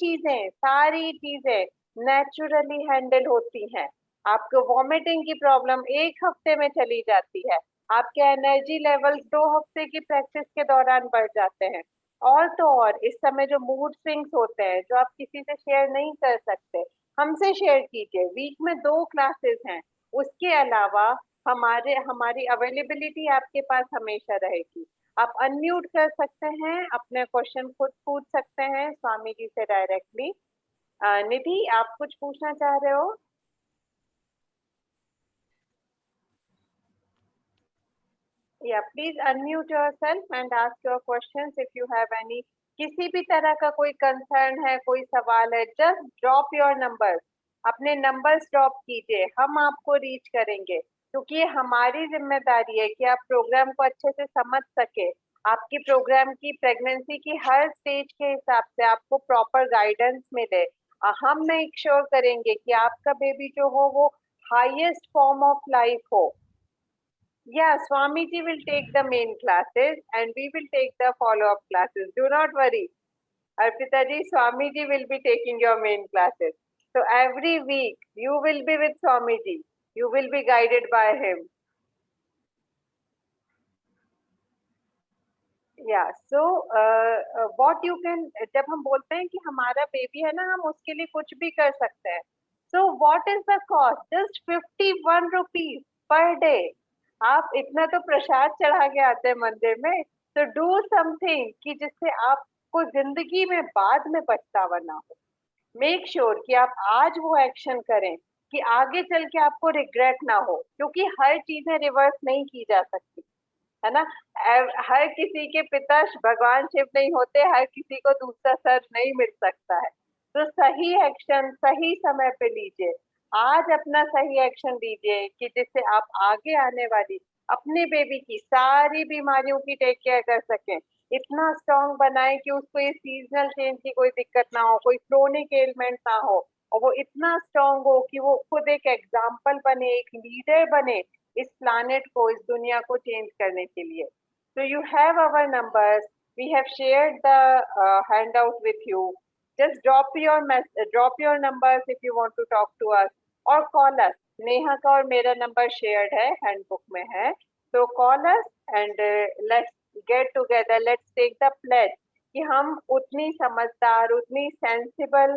चीजें नेचुरली हैंडल होती हैं. आपको वॉमिटिंग की प्रॉब्लम 1 हफ्ते में चली जाती है. आपके एनर्जी लेवल्स 2 हफ्ते की प्रैक्टिस के दौरान बढ़ जाते हैं. और तो और इस समय जो मूड स्विंग्स होते हैं, जो आप किसी से शेयर नहीं कर सकते, हमसे शेयर कीजिए. वीक में 2 क्लासेस हैं. उसके अलावा हमारी अवेलेबिलिटी आपके पास हमेशा रहेगी. आप अनम्यूट कर सकते हैं, अपने क्वेश्चन खुद पूछ सकते हैं स्वामी जी से डायरेक्टली. निधि, आप कुछ पूछना चाह रहे हो? Yeah, please unmute yourself and ask your questions if you have any किसी भी तरह का कोई कंसर्न है, कोई सवाल है, जस्ट ड्रॉप योर नंबर्स, अपने नंबर्स ड्रॉप कीजिए, हम आपको रीच करेंगे, क्योंकि ये हमारी जिम्मेदारी है कि आप प्रोग्राम को अच्छे से समझ सके, आपकी प्रोग्राम की प्रेगनेंसी की हर स्टेज के हिसाब से आपको प्रॉपर गाइडेंस मिले। हम मेक श्योर करेंगे कि आपका बेबी जो हो वो हाईएस्ट फॉर्म ऑफ लाइफ हो। Yeah, Swamiji will take the main classes and we will take the follow-up classes. Do not worry. Arpita ji, Swamiji will be taking your main classes. So every week you will be with Swamiji. You will be guided by him. Yeah, so what you can, जब हम बोलते हैं कि हमारा baby है ना, हम उसके लिए कुछ भी कर सकते हैं. So what is the cost? Just 51 rupees per day. आप इतना तो प्रसाद चढ़ा के आते हैं मंदिर में, तो डू समथिंग कि जिससे आपको जिंदगी में बाद में पछतावा ना हो। मेक श्योर कि आप आज वो एक्शन करें कि आगे चल के आपको रिग्रेट ना हो, क्योंकि हर चीजें रिवर्स नहीं की जा सकती है ना। हर किसी के पिता भगवान शिव नहीं होते, हर किसी को दूसरा सर नहीं मिल सकता है। तो सही एक्शन सही समय पे लीजिए, आज अपना सही एक्शन लीजिए कि जिससे आप आगे आने वाली अपने बेबी की सारी बीमारियों की टेक केयर कर सकें, इतना स्ट्रॉन्ग बनाए कि उसको ये सीजनल चेंज की कोई दिक्कत ना हो, कोई क्रोनिक एलिमेंट ना हो, और वो इतना स्ट्रॉन्ग हो कि वो खुद एक एग्जाम्पल बने, एक लीडर बने इस प्लानेट को, इस दुनिया को चेंज करने के लिए। So you have our numbers. We have shared the handout with you. Just drop your numbers if you want to talk to us or call us. Neha का और मेरा नंबर शेयर्ड है, हैंडबुक में है, तो call us and let's get together, let's take the pledge कि हम उतनी समझदार, उतनी सेंसिबल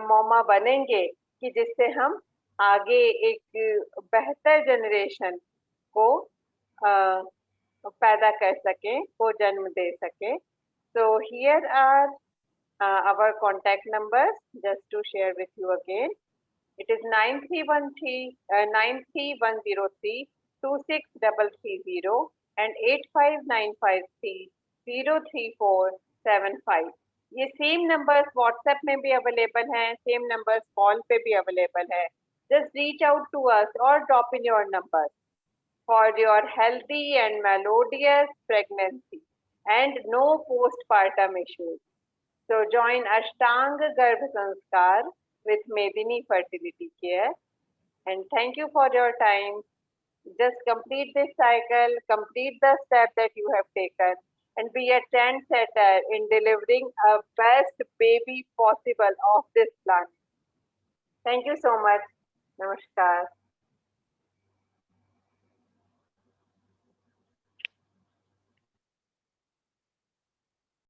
मॉमा बनेंगे कि जिससे हम आगे एक बेहतर जनरेशन को पैदा कर सकें, को जन्म दे सकें। So here are our contact numbers, just to share with you again. It is 93103 26330 and 85953 03475. ये सेम नंबर्स व्हाट्सएप में भी अवेलेबल हैं, सेम नंबर्स कॉल पे भी अवेलेबल है। Just reach out to us और drop in your number for your healthy and melodious pregnancy and no postpartum issues. So join Ashtang Garbh Sanskar with Medini Fertility Care, and thank you for your time. Just complete this cycle, complete the step that you have taken, and be a trendsetter in delivering a best baby possible of this planet. Thank you so much. Namaskar.